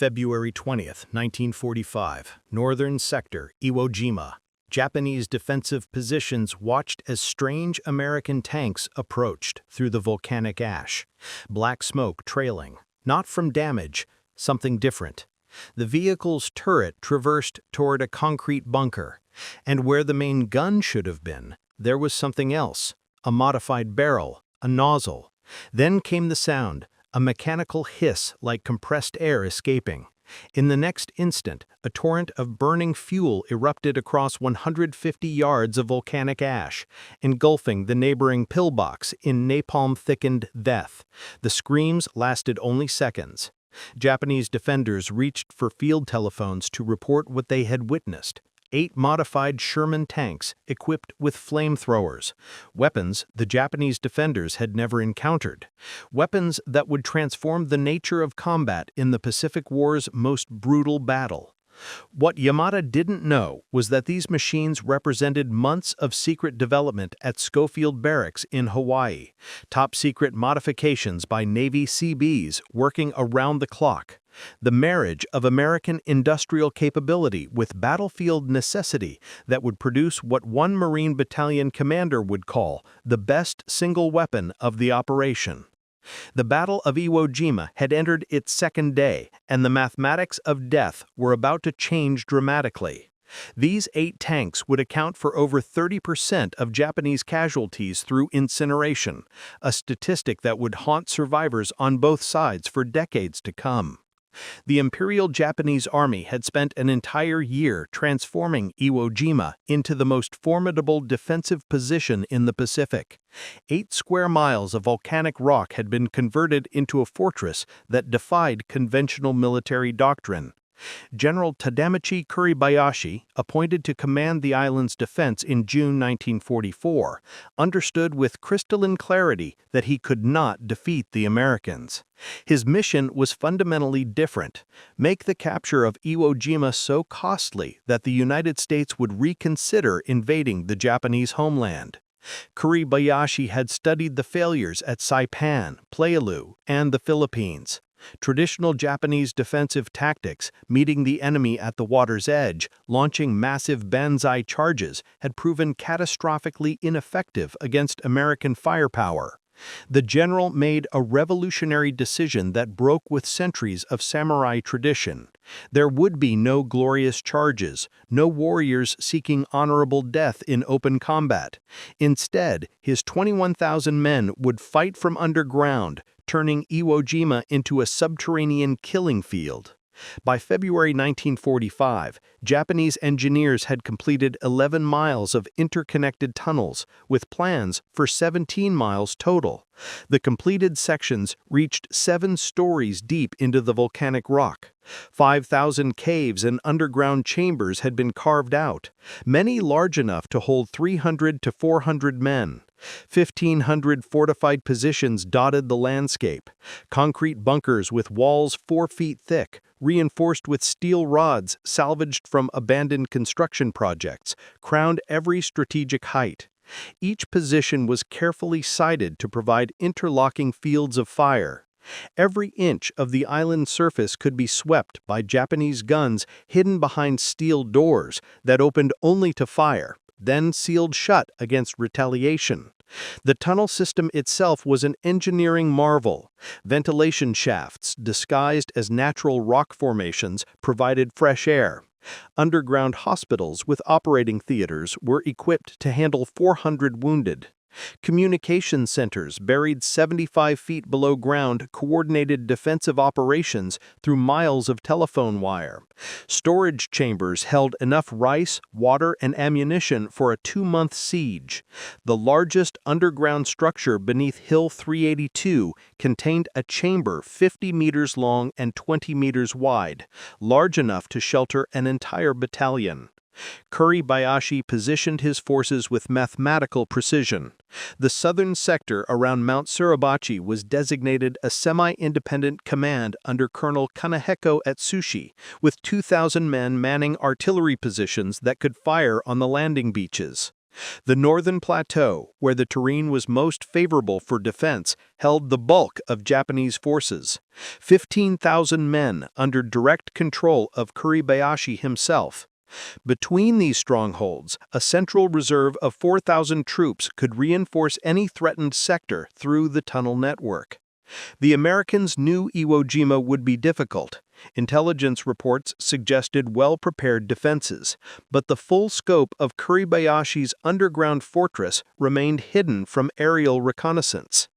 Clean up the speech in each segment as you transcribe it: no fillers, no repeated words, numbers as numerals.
February 20th, 1945, Northern Sector, Iwo Jima. Japanese defensive positions watched as strange American tanks approached through the volcanic ash, black smoke trailing, not from damage, something different. The vehicle's turret traversed toward a concrete bunker, and where the main gun should have been, there was something else, a modified barrel, a nozzle. Then came the sound, a mechanical hiss like compressed air escaping. In the next instant, a torrent of burning fuel erupted across 150 yards of volcanic ash, engulfing the neighboring pillbox in napalm-thickened death. The screams lasted only seconds. Japanese defenders reached for field telephones to report what they had witnessed. 8 modified Sherman tanks equipped with flamethrowers, weapons the Japanese defenders had never encountered, weapons that would transform the nature of combat in the Pacific War's most brutal battle. What Yamada didn't know was that these machines represented months of secret development at Schoffield Barracks in Hawaii, top-secret modifications by Navy Seabees working around the clock. The marriage of American industrial capability with battlefield necessity that would produce what one Marine battalion commander would call the best single weapon of the operation. The Battle of Iwo Jima had entered its second day, and the mathematics of death were about to change dramatically. These 8 tanks would account for over 30% of Japanese casualties through incineration, a statistic that would haunt survivors on both sides for decades to come. The Imperial Japanese Army had spent an entire year transforming Iwo Jima into the most formidable defensive position in the Pacific. 8 square miles of volcanic rock had been converted into a fortress that defied conventional military doctrine. General Tadamichi Kuribayashi, appointed to command the island's defense in June 1944, understood with crystalline clarity that he could not defeat the Americans. His mission was fundamentally different: make the capture of Iwo Jima so costly that the United States would reconsider invading the Japanese homeland. Kuribayashi had studied the failures at Saipan, Pleiulu, and the Philippines. Traditional Japanese defensive tactics, meeting the enemy at the water's edge, launching massive banzai charges, had proven catastrophically ineffective against American firepower. The general made a revolutionary decision that broke with centuries of samurai tradition. There would be no glorious charges, no warriors seeking honorable death in open combat. Instead, his 21,000 men would fight from underground, turning Iwo Jima into a subterranean killing field. By February 1945, Japanese engineers had completed 11 miles of interconnected tunnels, with plans for 17 miles total. The completed sections reached 7 stories deep into the volcanic rock. 5,000 caves and underground chambers had been carved out, many large enough to hold 300 to 400 men. 1,500 fortified positions dotted the landscape. Concrete bunkers with walls 4 feet thick, reinforced with steel rods salvaged from abandoned construction projects, crowned every strategic height. Each position was carefully sited to provide interlocking fields of fire. Every inch of the island surface could be swept by Japanese guns hidden behind steel doors that opened only to fire, then sealed shut against retaliation. The tunnel system itself was an engineering marvel. Ventilation shafts, disguised as natural rock formations, provided fresh air. Underground hospitals with operating theaters were equipped to handle 400 wounded. Communication centers buried 75 feet below ground coordinated defensive operations through miles of telephone wire. Storage chambers held enough rice, water, and ammunition for a 2-month siege. The largest underground structure beneath Hill 382 contained a chamber 50 meters long and 20 meters wide, large enough to shelter an entire battalion. Kuribayashi positioned his forces with mathematical precision. The southern sector around Mount Suribachi was designated a semi-independent command under Colonel Kaneheko Atsushi, with 2,000 men manning artillery positions that could fire on the landing beaches. The northern plateau, where the terrain was most favorable for defense, held the bulk of Japanese forces, 15,000 men under direct control of Kuribayashi himself. Between these strongholds, a central reserve of 4,000 troops could reinforce any threatened sector through the tunnel network. The Americans knew Iwo Jima would be difficult. Intelligence reports suggested well-prepared defenses, but the full scope of Kuribayashi's underground fortress remained hidden from aerial reconnaissance.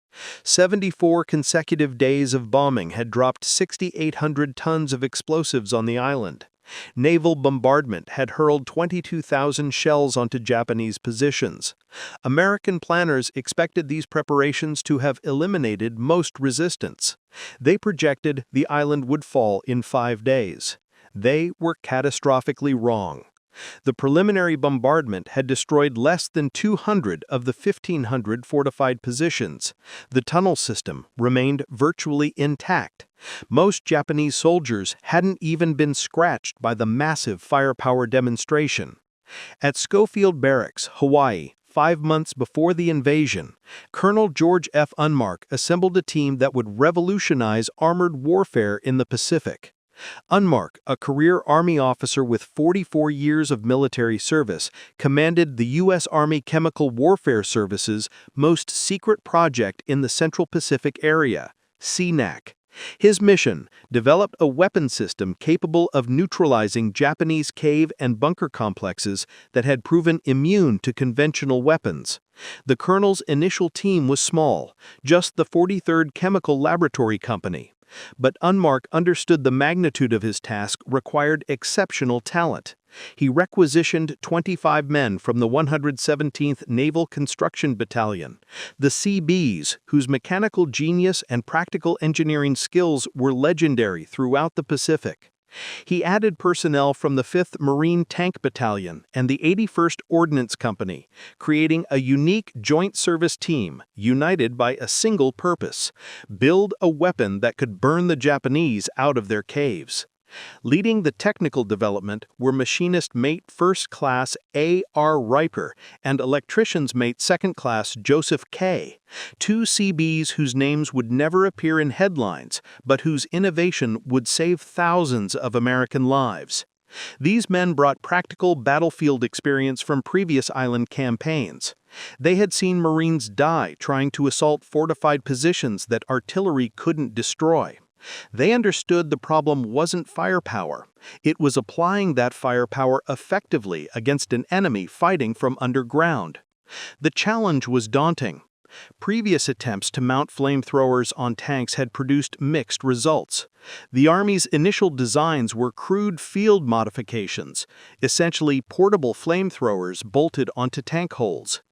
74 consecutive days of bombing had dropped 6,800 tons of explosives on the island. Naval bombardment had hurled 22,000 shells onto Japanese positions. American planners expected these preparations to have eliminated most resistance. They projected the island would fall in 5 days. They were catastrophically wrong. The preliminary bombardment had destroyed less than 200 of the 1,500 fortified positions. The tunnel system remained virtually intact. Most Japanese soldiers hadn't even been scratched by the massive firepower demonstration. At Schoffield Barracks, Hawaii, 5 months before the invasion, Colonel George F. Unmark assembled a team that would revolutionize armored warfare in the Pacific. Unmark, a career Army officer with 44 years of military service, commanded the U.S. Army Chemical Warfare Service's most secret project in the Central Pacific area, CNAC. His mission: develop a weapon system capable of neutralizing Japanese cave and bunker complexes that had proven immune to conventional weapons. The colonel's initial team was small, just the 43rd Chemical Laboratory Company. But Unmark understood the magnitude of his task required exceptional talent. He requisitioned 25 men from the 117th Naval Construction Battalion, the CBs, whose mechanical genius and practical engineering skills were legendary throughout the Pacific. He added personnel from the 5th Marine Tank Battalion and the 81st Ordnance Company, creating a unique joint service team united by a single purpose: build a weapon that could burn the Japanese out of their caves. Leading the technical development were machinist mate first class A.R. Riper and electrician's mate second class Joseph K., 2 CBs whose names would never appear in headlines, but whose innovation would save thousands of American lives. These men brought practical battlefield experience from previous island campaigns. They had seen Marines die trying to assault fortified positions that artillery couldn't destroy. They understood the problem wasn't firepower. It was applying that firepower effectively against an enemy fighting from underground. The challenge was daunting. Previous attempts to mount flamethrowers on tanks had produced mixed results. The Army's initial designs were crude field modifications, essentially portable flamethrowers bolted onto tank holes.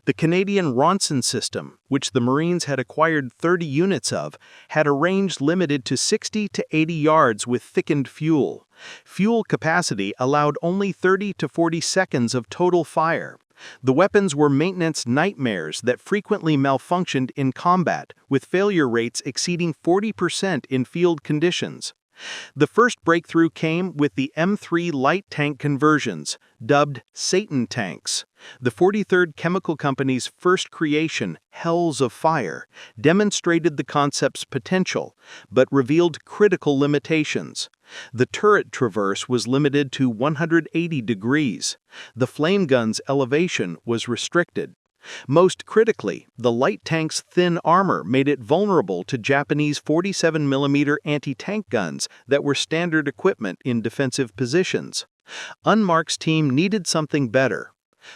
The Canadian Ronson system, which the Marines had acquired 30 units of, had a range limited to 60 to 80 yards with thickened fuel. Fuel capacity allowed only 30 to 40 seconds of total fire. The weapons were maintenance nightmares that frequently malfunctioned in combat, with failure rates exceeding 40% in field conditions. The first breakthrough came with the M3 light tank conversions, dubbed Satan tanks. The 43rd Chemical Company's first creation, Hells of Fire, demonstrated the concept's potential, but revealed critical limitations. The turret traverse was limited to 180 degrees. The flame gun's elevation was restricted. Most critically, the light tank's thin armor made it vulnerable to Japanese 47mm anti-tank guns that were standard equipment in defensive positions. Unmark's team needed something better.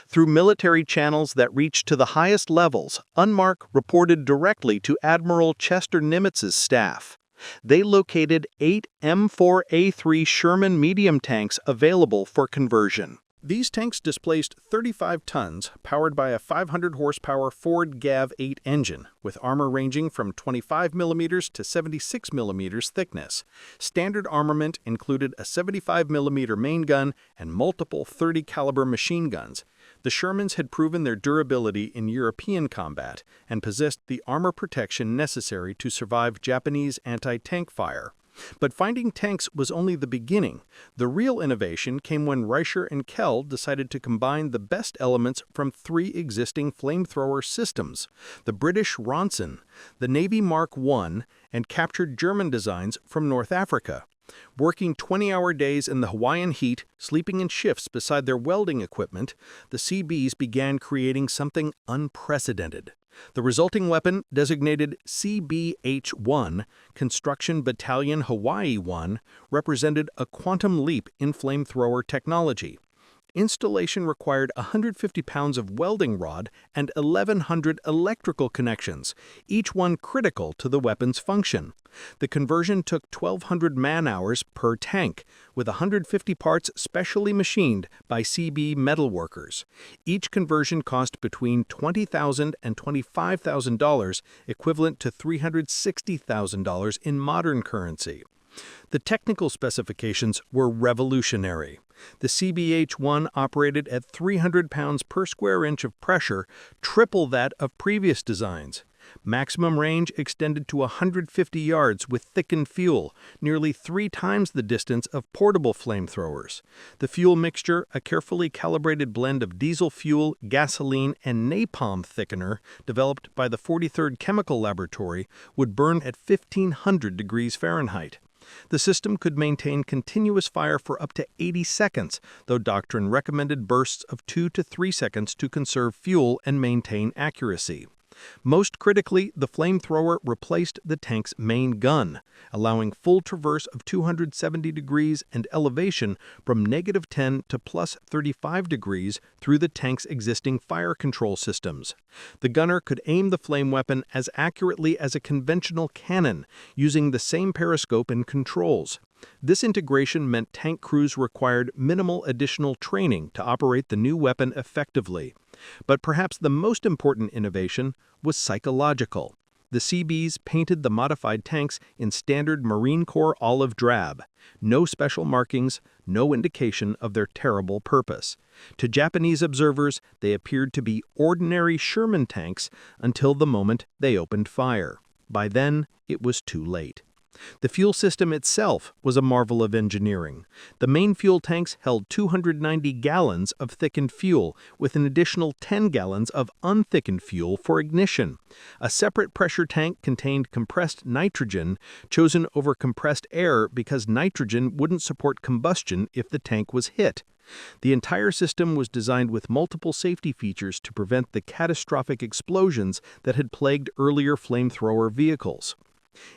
Through military channels that reached to the highest levels, Unmark reported directly to Admiral Chester Nimitz's staff. They located 8 M4A3 Sherman medium tanks available for conversion. These tanks displaced 35 tons, powered by a 500-horsepower Ford GAV-8 engine, with armor ranging from 25mm to 76mm thickness. Standard armament included a 75mm main gun and multiple 30-caliber machine guns. The Shermans had proven their durability in European combat and possessed the armor protection necessary to survive Japanese anti-tank fire. But finding tanks was only the beginning. The real innovation came when Reicher and Kell decided to combine the best elements from three existing flamethrower systems: the British Ronson, the Navy Mark I, and captured German designs from North Africa. Working 20-hour days in the Hawaiian heat, sleeping in shifts beside their welding equipment, the CBs began creating something unprecedented. The resulting weapon, designated CBH-1, Construction Battalion Hawaii 1, represented a quantum leap in flamethrower technology. Installation required 150 pounds of welding rod and 1,100 electrical connections, each one critical to the weapon's function. The conversion took 1,200 man-hours per tank, with 150 parts specially machined by CB metalworkers. Each conversion cost between $20,000 and $25,000, equivalent to $360,000 in modern currency. The technical specifications were revolutionary. The CBH-1 operated at 300 pounds per square inch of pressure, triple that of previous designs. Maximum range extended to 150 yards with thickened fuel, nearly 3 times the distance of portable flamethrowers. The fuel mixture, a carefully calibrated blend of diesel fuel, gasoline, and napalm thickener developed by the 43rd Chemical Laboratory, would burn at 1,500 degrees Fahrenheit. The system could maintain continuous fire for up to 80 seconds, though doctrine recommended bursts of 2 to 3 seconds to conserve fuel and maintain accuracy. Most critically, the flamethrower replaced the tank's main gun, allowing full traverse of 270 degrees and elevation from -10 to +35 degrees through the tank's existing fire control systems. The gunner could aim the flame weapon as accurately as a conventional cannon, using the same periscope and controls. This integration meant tank crews required minimal additional training to operate the new weapon effectively. But perhaps the most important innovation was psychological. The CBs painted the modified tanks in standard Marine Corps olive drab. No special markings, no indication of their terrible purpose. To Japanese observers, they appeared to be ordinary Sherman tanks until the moment they opened fire. By then, it was too late. The fuel system itself was a marvel of engineering. The main fuel tanks held 290 gallons of thickened fuel, with an additional 10 gallons of unthickened fuel for ignition. A separate pressure tank contained compressed nitrogen, chosen over compressed air because nitrogen wouldn't support combustion if the tank was hit. The entire system was designed with multiple safety features to prevent the catastrophic explosions that had plagued earlier flamethrower vehicles.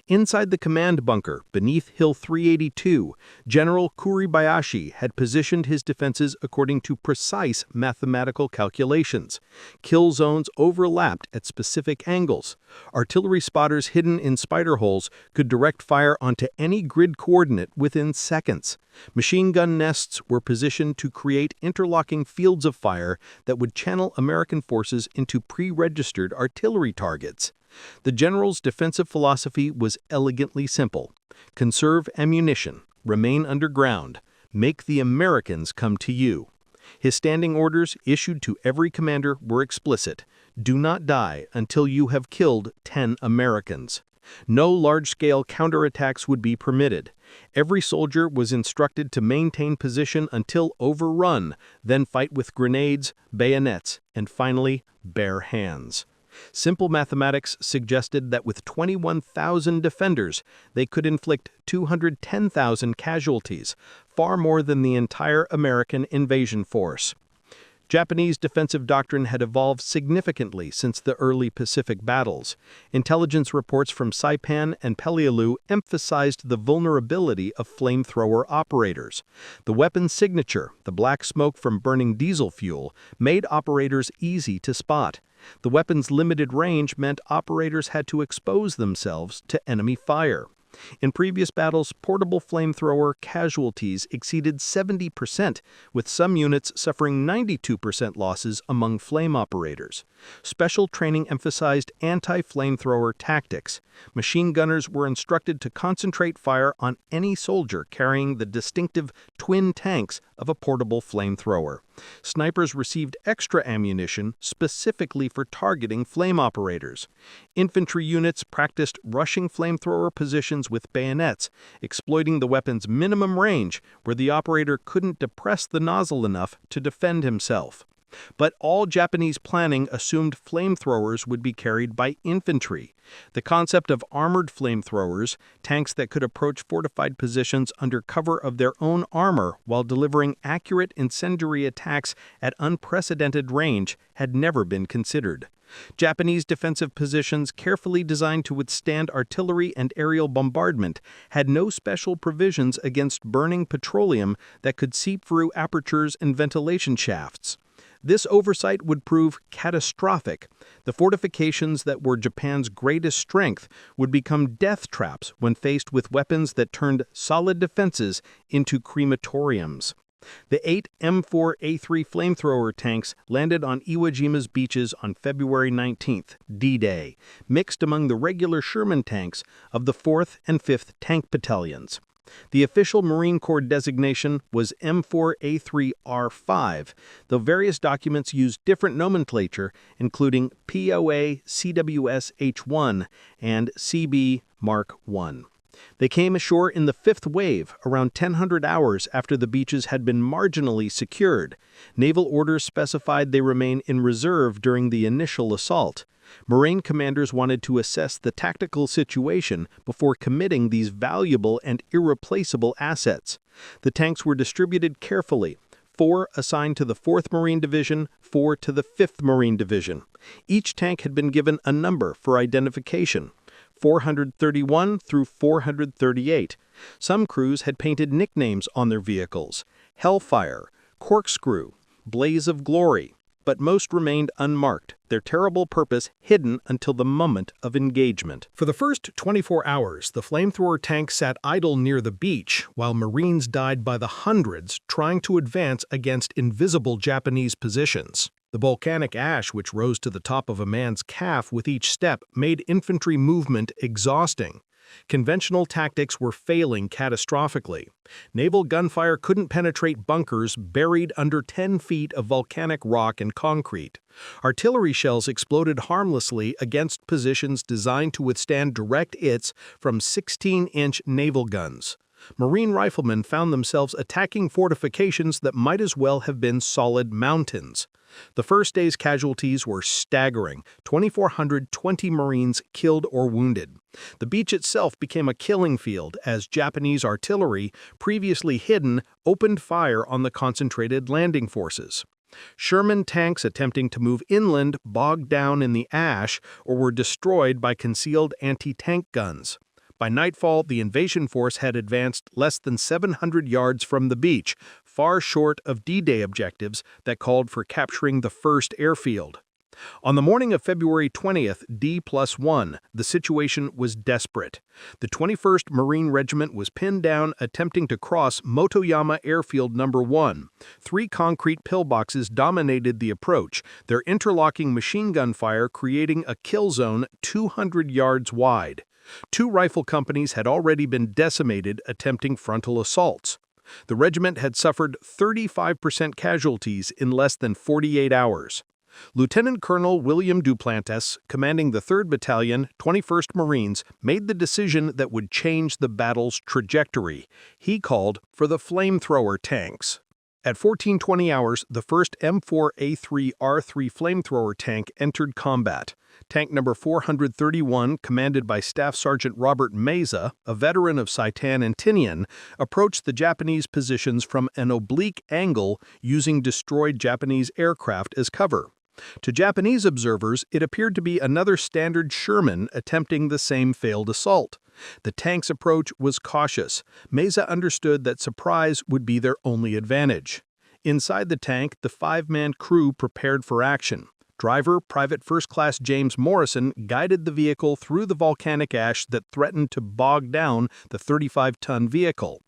Inside the command bunker, beneath Hill 382, General Kuribayashi had positioned his defenses according to precise mathematical calculations. Kill zones overlapped at specific angles. Artillery spotters hidden in spider holes could direct fire onto any grid coordinate within seconds. Machine gun nests were positioned to create interlocking fields of fire that would channel American forces into pre-registered artillery targets. The general's defensive philosophy was elegantly simple: conserve ammunition, remain underground, make the Americans come to you. His standing orders, issued to every commander, were explicit: do not die until you have killed 10 Americans. No large-scale counterattacks would be permitted. Every soldier was instructed to maintain position until overrun, then fight with grenades, bayonets, and finally, bare hands. Simple mathematics suggested that with 21,000 defenders, they could inflict 210,000 casualties, far more than the entire American invasion force. Japanese defensive doctrine had evolved significantly since the early Pacific battles. Intelligence reports from Saipan and Pelealu emphasized the vulnerability of flamethrower operators. The weapon's signature, the black smoke from burning diesel fuel, made operators easy to spot. The weapon's limited range meant operators had to expose themselves to enemy fire. In previous battles, portable flamethrower casualties exceeded 70%, with some units suffering 92% losses among flame operators. Special training emphasized anti-flamethrower tactics. Machine gunners were instructed to concentrate fire on any soldier carrying the distinctive twin tanks of a portable flamethrower. Snipers received extra ammunition specifically for targeting flame operators. Infantry units practiced rushing flamethrower positions with bayonets, exploiting the weapon's minimum range where the operator couldn't depress the nozzle enough to defend himself. But all Japanese planning assumed flamethrowers would be carried by infantry. The concept of armored flamethrowers, tanks that could approach fortified positions under cover of their own armor while delivering accurate incendiary attacks at unprecedented range, had never been considered. Japanese defensive positions, carefully designed to withstand artillery and aerial bombardment, had no special provisions against burning petroleum that could seep through apertures and ventilation shafts. This oversight would prove catastrophic. The fortifications that were Japan's greatest strength would become death traps when faced with weapons that turned solid defenses into crematoriums. The 8 M4A3 flamethrower tanks landed on Iwo Jima's beaches on February 19th, D-Day, mixed among the regular Sherman tanks of the 4th and 5th Tank Battalions. The official Marine Corps designation was M4A3R5, though various documents used different nomenclature, including POA CWS H1 and CB Mark I. They came ashore in the 5th wave, around 1,000 hours after the beaches had been marginally secured. Naval orders specified they remain in reserve during the initial assault. Marine commanders wanted to assess the tactical situation before committing these valuable and irreplaceable assets. The tanks were distributed carefully, 4 assigned to the 4th Marine Division, 4 to the 5th Marine Division. Each tank had been given a number for identification, 431 through 438. Some crews had painted nicknames on their vehicles: Hellfire, Corkscrew, Blaze of Glory, but most remained unmarked, their terrible purpose hidden until the moment of engagement. For the first 24 hours, the flamethrower tank sat idle near the beach, while Marines died by the hundreds trying to advance against invisible Japanese positions. The volcanic ash which rose to the top of a man's calf with each step made infantry movement exhausting. Conventional tactics were failing catastrophically. Naval gunfire couldn't penetrate bunkers buried under 10 feet of volcanic rock and concrete. Artillery shells exploded harmlessly against positions designed to withstand direct hits from 16-inch naval guns. Marine riflemen found themselves attacking fortifications that might as well have been solid mountains. The first day's casualties were staggering: 2,420 Marines killed or wounded. The beach itself became a killing field as Japanese artillery, previously hidden, opened fire on the concentrated landing forces. Sherman tanks attempting to move inland bogged down in the ash or were destroyed by concealed anti-tank guns. By nightfall, the invasion force had advanced less than 700 yards from the beach, far short of D-Day objectives that called for capturing the first airfield. On the morning of February 20th, D+1, the situation was desperate. The 21st Marine Regiment was pinned down attempting to cross Motoyama Airfield No. 1. 3 concrete pillboxes dominated the approach, their interlocking machine gun fire creating a kill zone 200 yards wide. 2 rifle companies had already been decimated attempting frontal assaults. The regiment had suffered 35% casualties in less than 48 hours. Lieutenant Colonel William Duplantis, commanding the 3rd Battalion, 21st Marines, made the decision that would change the battle's trajectory. He called for the flamethrower tanks. At 14:20 hours, the first M4A3R3 flamethrower tank entered combat. Tank number 431, commanded by Staff Sergeant Robert Meza, a veteran of Saitan and Tinian, approached the Japanese positions from an oblique angle using destroyed Japanese aircraft as cover. To Japanese observers, it appeared to be another standard Sherman attempting the same failed assault. The tank's approach was cautious. Meza understood that surprise would be their only advantage. Inside the tank, the 5-man crew prepared for action. Driver, Private First Class James Morrison, guided the vehicle through the volcanic ash that threatened to bog down the 35-ton vehicle.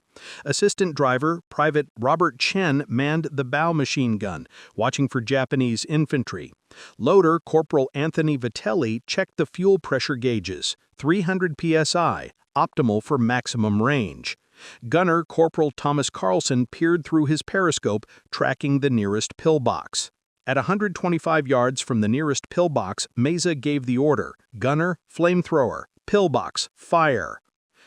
Assistant driver, Private Robert Chen, manned the bow machine gun, watching for Japanese infantry. Loader, Corporal Anthony Vitelli, checked the fuel pressure gauges, 300 psi, optimal for maximum range. Gunner, Corporal Thomas Carlson, peered through his periscope, tracking the nearest pillbox. At 125 yards from the nearest pillbox, Meza gave the order, "Gunner, flamethrower, pillbox, fire."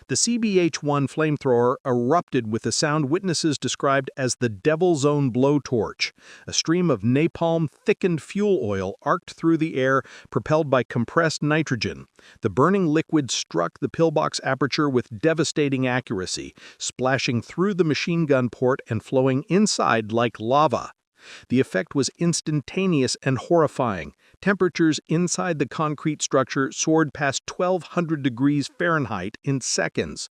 The CBH-1 flamethrower erupted with a sound witnesses described as the Devil's Own blowtorch. A stream of napalm-thickened fuel oil arced through the air, propelled by compressed nitrogen. The burning liquid struck the pillbox aperture with devastating accuracy, splashing through the machine gun port and flowing inside like lava. The effect was instantaneous and horrifying. Temperatures inside the concrete structure soared past 1,200 degrees Fahrenheit in seconds.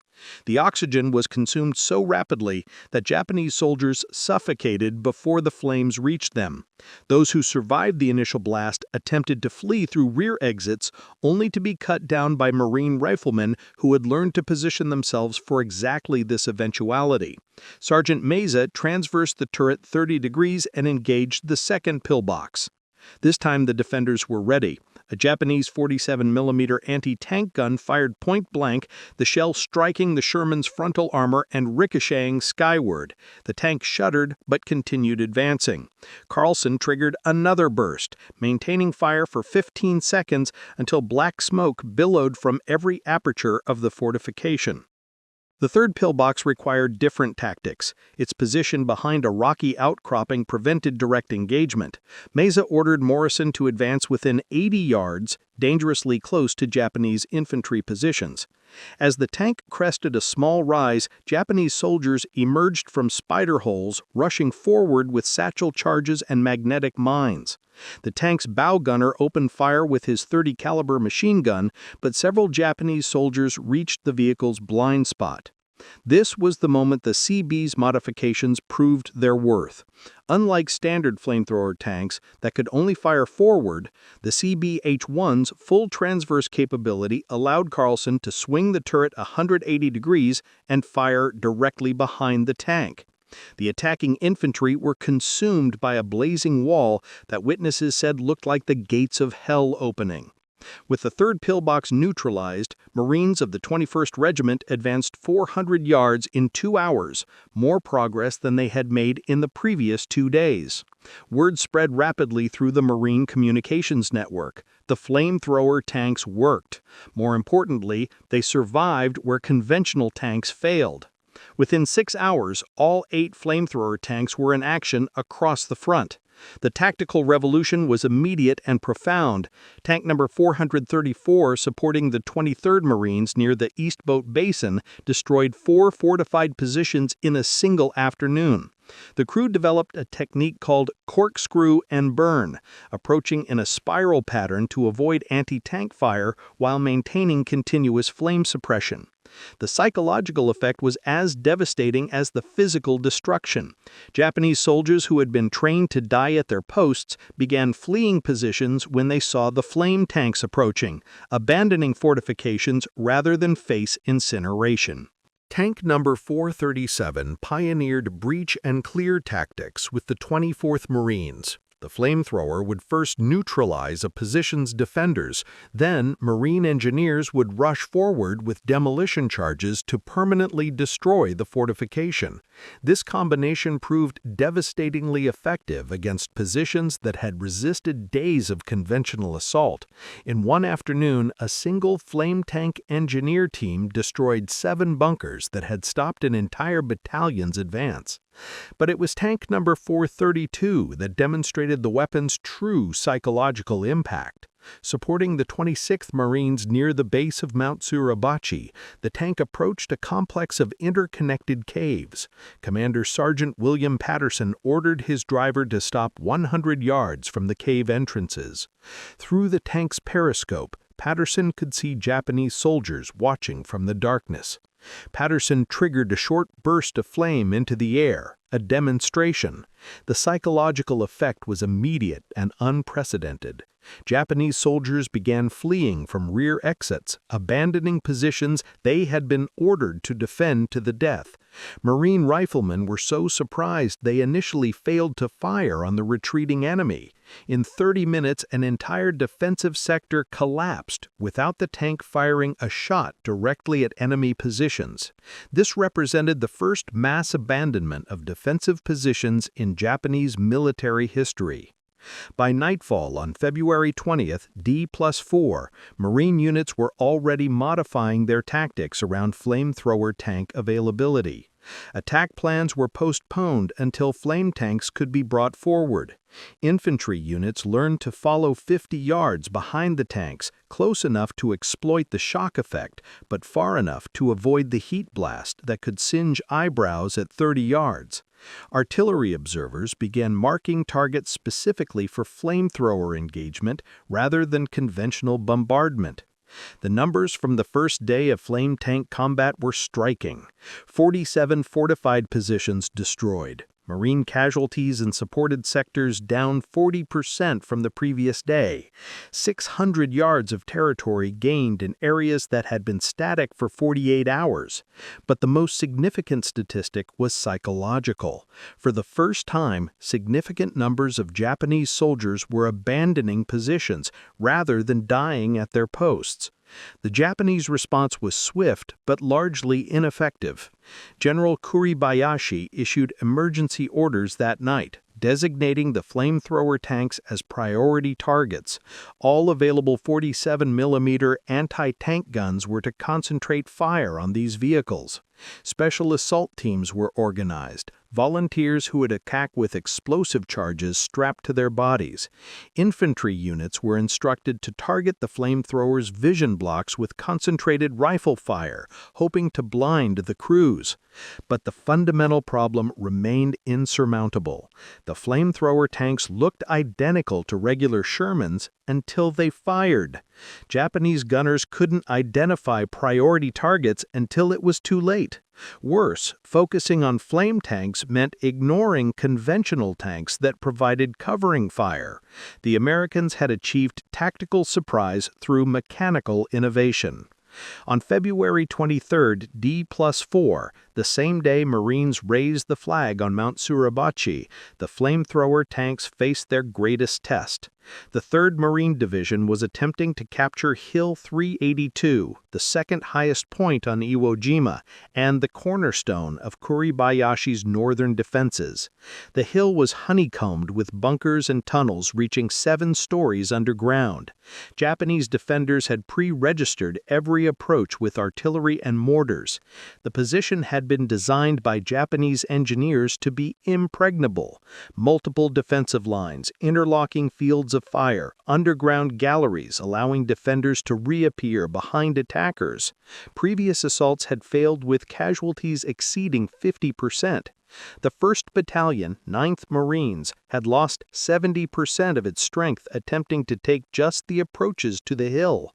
The oxygen was consumed so rapidly that Japanese soldiers suffocated before the flames reached them. Those who survived the initial blast attempted to flee through rear exits, only to be cut down by Marine riflemen who had learned to position themselves for exactly this eventuality. Sergeant Meza transversed the turret 30 degrees and engaged the second pillbox. This time the defenders were ready. A Japanese 47mm anti-tank gun fired point-blank, the shell striking the Sherman's frontal armor and ricocheting skyward. The tank shuddered but continued advancing. Carlson triggered another burst, maintaining fire for 15 seconds until black smoke billowed from every aperture of the fortification. The third pillbox required different tactics. Its position behind a rocky outcropping prevented direct engagement. Meza ordered Morrison to advance within 80 yards, dangerously close to Japanese infantry positions. As the tank crested a small rise, Japanese soldiers emerged from spider holes, rushing forward with satchel charges and magnetic mines. The tank's bow gunner opened fire with his .30 caliber machine gun, but several Japanese soldiers reached the vehicle's blind spot. This was the moment the CB's modifications proved their worth. Unlike standard flamethrower tanks that could only fire forward, the CBH-1's full transverse capability allowed Carlson to swing the turret 180 degrees and fire directly behind the tank. The attacking infantry were consumed by a blazing wall that witnesses said looked like the gates of hell opening. With the third pillbox neutralized, Marines of the 21st Regiment advanced 400 yards in 2 hours, more progress than they had made in the previous 2 days. Word spread rapidly through the Marine communications network. The flamethrower tanks worked. More importantly, they survived where conventional tanks failed. Within 6 hours, all 8 flamethrower tanks were in action across the front. The tactical revolution was immediate and profound. Tank number 434, supporting the 23rd Marines near the East Boat Basin, destroyed 4 fortified positions in a single afternoon. The crew developed a technique called corkscrew and burn, approaching in a spiral pattern to avoid anti-tank fire while maintaining continuous flame suppression. The psychological effect was as devastating as the physical destruction. Japanese soldiers who had been trained to die at their posts began fleeing positions when they saw the flame tanks approaching, abandoning fortifications rather than face incineration. Tank number 437 pioneered breach and clear tactics with the 24th Marines. The flamethrower would first neutralize a position's defenders, then Marine engineers would rush forward with demolition charges to permanently destroy the fortification. This combination proved devastatingly effective against positions that had resisted days of conventional assault. In one afternoon, a single flame tank engineer team destroyed 7 bunkers that had stopped an entire battalion's advance. But it was tank number 432 that demonstrated the weapon's true psychological impact. Supporting the 26th Marines near the base of Mount Suribachi, the tank approached a complex of interconnected caves. Commander Sergeant William Patterson ordered his driver to stop 100 yards from the cave entrances. Through the tank's periscope, Patterson could see Japanese soldiers watching from the darkness. Patterson triggered a short burst of flame into the air, a demonstration. The psychological effect was immediate and unprecedented. Japanese soldiers began fleeing from rear exits, abandoning positions they had been ordered to defend to the death. Marine riflemen were so surprised they initially failed to fire on the retreating enemy. In 30 minutes, an entire defensive sector collapsed without the tank firing a shot directly at enemy positions. This represented the first mass abandonment of defensive positions in Japanese military history. By nightfall on February 20th, D+4, Marine units were already modifying their tactics around flamethrower tank availability. Attack plans were postponed until flame tanks could be brought forward. Infantry units learned to follow 50 yards behind the tanks, close enough to exploit the shock effect, but far enough to avoid the heat blast that could singe eyebrows at 30 yards. Artillery observers began marking targets specifically for flamethrower engagement rather than conventional bombardment. The numbers from the first day of flame tank combat were striking. 47 fortified positions destroyed. Marine casualties in supported sectors down 40% from the previous day. 600 yards of territory gained in areas that had been static for 48 hours. But the most significant statistic was psychological. For the first time, significant numbers of Japanese soldiers were abandoning positions rather than dying at their posts. The Japanese response was swift but largely ineffective. General Kuribayashi issued emergency orders that night, designating the flamethrower tanks as priority targets. All available 47mm anti-tank guns were to concentrate fire on these vehicles. Special assault teams were organized, volunteers who would attack with explosive charges strapped to their bodies. Infantry units were instructed to target the flamethrowers' vision blocks with concentrated rifle fire, hoping to blind the crews. But the fundamental problem remained insurmountable. The flamethrower tanks looked identical to regular Shermans until they fired. Japanese gunners couldn't identify priority targets until it was too late. Worse, focusing on flame tanks meant ignoring conventional tanks that provided covering fire. The Americans had achieved tactical surprise through mechanical innovation. On February 23, D+4, the same day Marines raised the flag on Mount Suribachi, the flamethrower tanks faced their greatest test. The 3rd Marine Division was attempting to capture Hill 382, the second highest point on Iwo Jima, and the cornerstone of Kuribayashi's northern defenses. The hill was honeycombed with bunkers and tunnels reaching 7 stories underground. Japanese defenders had pre-registered every approach with artillery and mortars. The position had been designed by Japanese engineers to be impregnable. Multiple defensive lines, interlocking fields of fire, underground galleries allowing defenders to reappear behind attackers. Previous assaults had failed with casualties exceeding 50%. The 1st Battalion, 9th Marines, had lost 70% of its strength attempting to take just the approaches to the hill.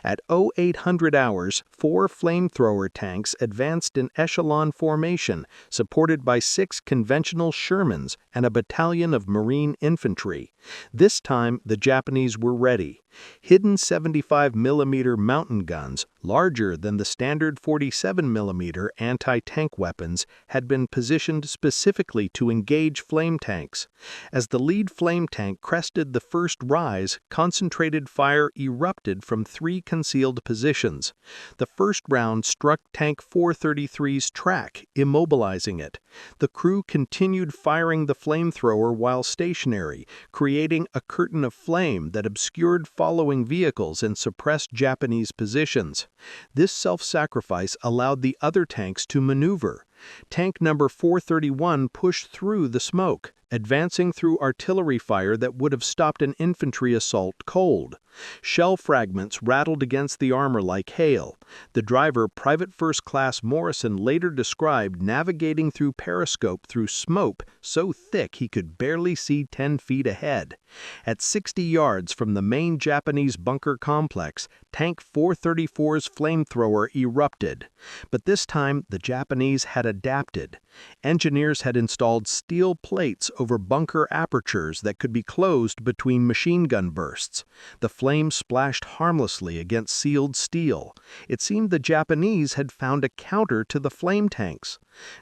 At 0800 hours, 4 flamethrower tanks advanced in echelon formation, supported by 6 conventional Shermans and a battalion of Marine infantry. This time, the Japanese were ready. Hidden 75mm mountain guns, larger than the standard 47mm anti-tank weapons, had been positioned specifically to engage flame tanks. As the lead flame tank crested the first rise, concentrated fire erupted from 3 concealed positions. The first round struck Tank 433's track, immobilizing it. The crew continued firing the flamethrower while stationary, creating a curtain of flame that obscured following vehicles and suppressed Japanese positions. This self-sacrifice allowed the other tanks to maneuver. Tank number 431 pushed through the smoke, advancing through artillery fire that would have stopped an infantry assault cold. Shell fragments rattled against the armor like hail. The driver, Private First Class Morrison, later described navigating through periscope through smoke so thick he could barely see 10 feet ahead. At 60 yards from the main Japanese bunker complex, Tank 434's flamethrower erupted. But this time, the Japanese had adapted. Engineers had installed steel plates over bunker apertures that could be closed between machine gun bursts. The flame splashed harmlessly against sealed steel. It seemed the Japanese had found a counter to the flame tanks.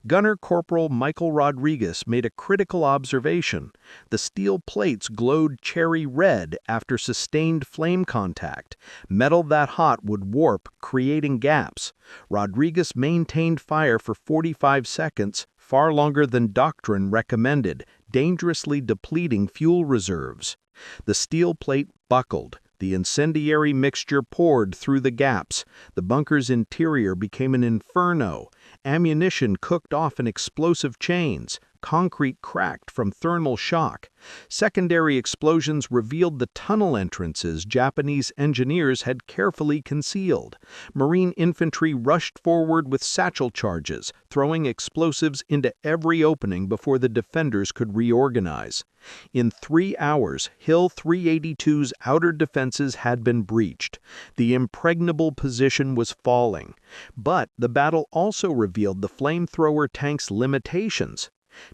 Gunner Corporal Michael Rodriguez made a critical observation. The steel plates glowed cherry red after sustained flame contact. Metal that hot would warp, creating gaps. Rodriguez maintained fire for 45 seconds, far longer than doctrine recommended, dangerously depleting fuel reserves. The steel plate buckled. The incendiary mixture poured through the gaps. The bunker's interior became an inferno. Ammunition cooked off in explosive chains. Concrete cracked from thermal shock. Secondary explosions revealed the tunnel entrances Japanese engineers had carefully concealed. Marine infantry rushed forward with satchel charges, throwing explosives into every opening before the defenders could reorganize. In 3 hours, Hill 382's outer defenses had been breached. The impregnable position was falling. But the battle also revealed the flamethrower tank's limitations.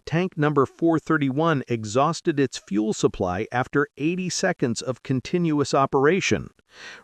Tank number 431 exhausted its fuel supply after 80 seconds of continuous operation.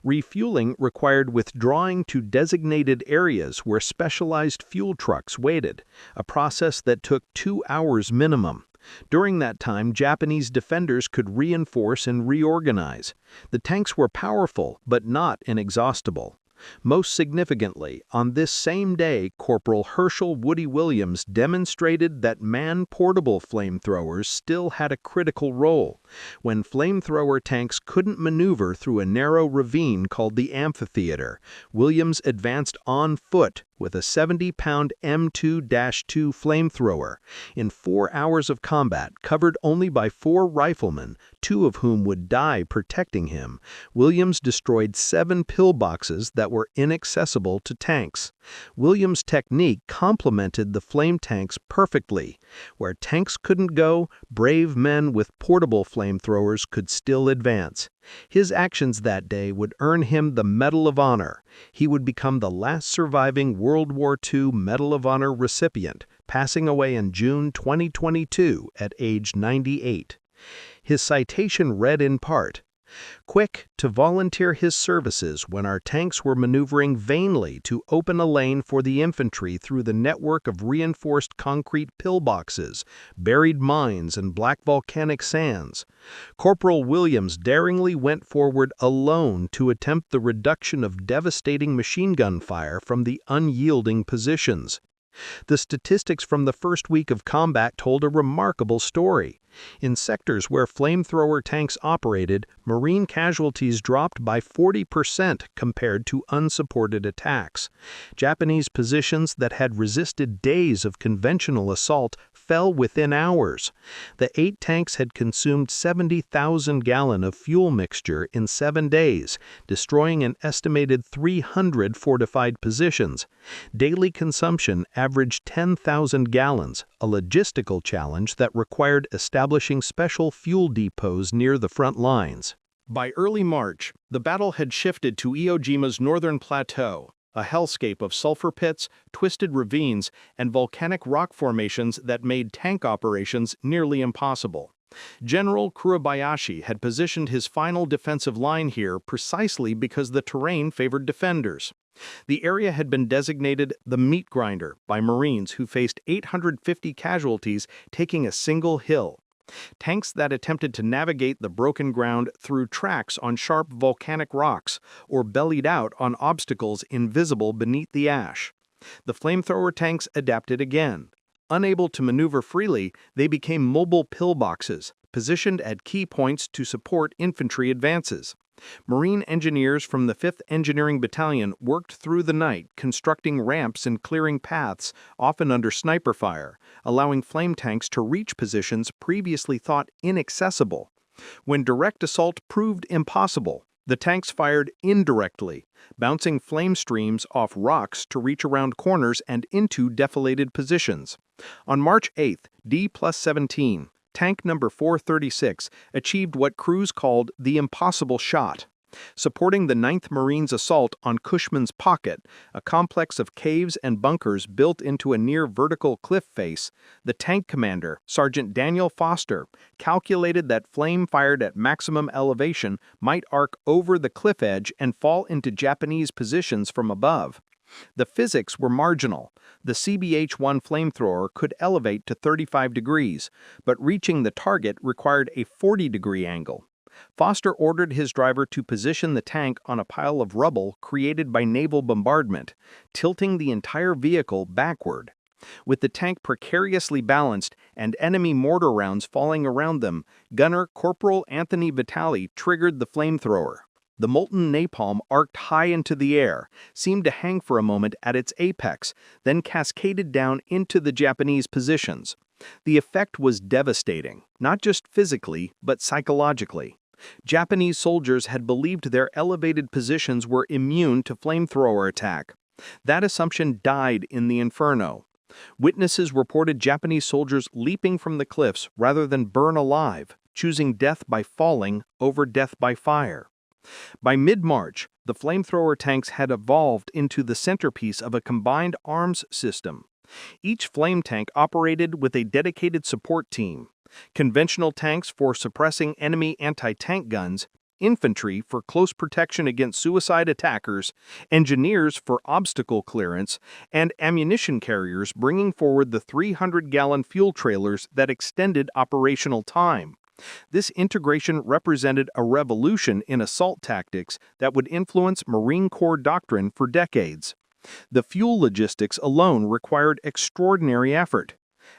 Refueling required withdrawing to designated areas where specialized fuel trucks waited, a process that took 2 hours minimum. During that time, Japanese defenders could reinforce and reorganize. The tanks were powerful, but not inexhaustible. Most significantly, on this same day, Corporal Herschel Woody Williams demonstrated that man-portable flamethrowers still had a critical role. When flamethrower tanks couldn't maneuver through a narrow ravine called the amphitheater, Williams advanced on foot with a 70-pound M2-2 flamethrower. In 4 hours of combat, covered only by 4 riflemen, 2 of whom would die protecting him, Williams destroyed 7 pillboxes that were inaccessible to tanks. Williams' technique complemented the flame tanks perfectly. Where tanks couldn't go, brave men with portable flamethrowers could still advance. His actions that day would earn him the Medal of Honor. He would become the last surviving World War II Medal of Honor recipient, passing away in June 2022 at age 98. His citation read in part, "Quick to volunteer his services when our tanks were maneuvering vainly to open a lane for the infantry through the network of reinforced concrete pillboxes, buried mines, and black volcanic sands. Corporal Williams daringly went forward alone to attempt the reduction of devastating machine gun fire from the unyielding positions." The statistics from the first week of combat told a remarkable story. In sectors where flamethrower tanks operated, Marine casualties dropped by 40% compared to unsupported attacks. Japanese positions that had resisted days of conventional assault fell within hours. The 8 tanks had consumed 70,000 gallons of fuel mixture in 7 days, destroying an estimated 300 fortified positions. Daily consumption averaged 10,000 gallons, a logistical challenge that required establishing special fuel depots near the front lines. By early March, the battle had shifted to Iwo Jima's northern plateau, a hellscape of sulfur pits, twisted ravines, and volcanic rock formations that made tank operations nearly impossible. General Kuribayashi had positioned his final defensive line here precisely because the terrain favored defenders. The area had been designated the meat grinder by Marines who faced 850 casualties taking a single hill. Tanks that attempted to navigate the broken ground through tracks on sharp volcanic rocks or bellied out on obstacles invisible beneath the ash. The flamethrower tanks adapted again. Unable to maneuver freely, they became mobile pillboxes, positioned at key points to support infantry advances. Marine engineers from the 5th Engineering Battalion worked through the night, constructing ramps and clearing paths, often under sniper fire, allowing flame tanks to reach positions previously thought inaccessible. When direct assault proved impossible, the tanks fired indirectly, bouncing flame streams off rocks to reach around corners and into defilated positions. On March 8th, D+17, Tank number 436 achieved what crews called the impossible shot. Supporting the 9th Marines' assault on Cushman's Pocket, a complex of caves and bunkers built into a near-vertical cliff face, the tank commander, Sergeant Daniel Foster, calculated that flame fired at maximum elevation might arc over the cliff edge and fall into Japanese positions from above. The physics were marginal. The CBH-1 flamethrower could elevate to 35 degrees, but reaching the target required a 40-degree angle. Foster ordered his driver to position the tank on a pile of rubble created by naval bombardment, tilting the entire vehicle backward. With the tank precariously balanced and enemy mortar rounds falling around them, gunner Corporal Anthony Vitale triggered the flamethrower. The molten napalm arced high into the air, seemed to hang for a moment at its apex, then cascaded down into the Japanese positions. The effect was devastating, not just physically, but psychologically. Japanese soldiers had believed their elevated positions were immune to flamethrower attack. That assumption died in the inferno. Witnesses reported Japanese soldiers leaping from the cliffs rather than burn alive, choosing death by falling over death by fire. By mid-March, the flamethrower tanks had evolved into the centerpiece of a combined arms system. Each flame tank operated with a dedicated support team: conventional tanks for suppressing enemy anti-tank guns, infantry for close protection against suicide attackers, engineers for obstacle clearance, and ammunition carriers bringing forward the 300-gallon fuel trailers that extended operational time. This integration represented a revolution in assault tactics that would influence Marine Corps doctrine for decades. The fuel logistics alone required extraordinary effort.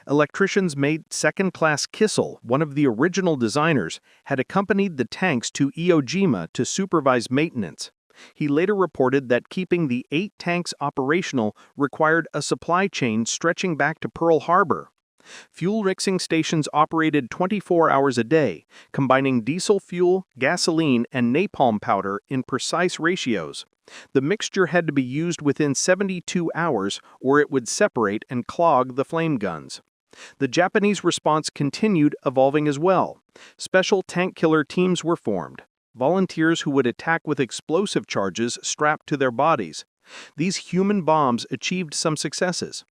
Electricians made second-class Kissel, one of the original designers, had accompanied the tanks to Iwo Jima to supervise maintenance. He later reported that keeping the 8 tanks operational required a supply chain stretching back to Pearl Harbor. Fuel mixing stations operated 24 hours a day, combining diesel fuel, gasoline, and napalm powder in precise ratios. The mixture had to be used within 72 hours or it would separate and clog the flame guns. The Japanese response continued evolving as well. Special tank killer teams were formed, volunteers who would attack with explosive charges strapped to their bodies. These human bombs achieved some successes.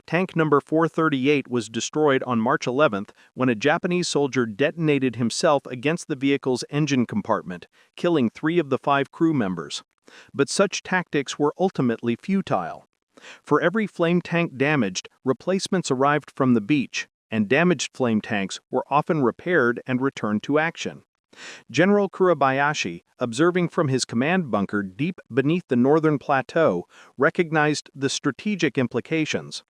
Tank number 438 was destroyed on March 11th when a Japanese soldier detonated himself against the vehicle's engine compartment, killing 3 of the 5 crew members. But such tactics were ultimately futile. For every flame tank damaged, replacements arrived from the beach, and damaged flame tanks were often repaired and returned to action. General Kuribayashi, observing from his command bunker deep beneath the northern plateau, recognized the strategic implications.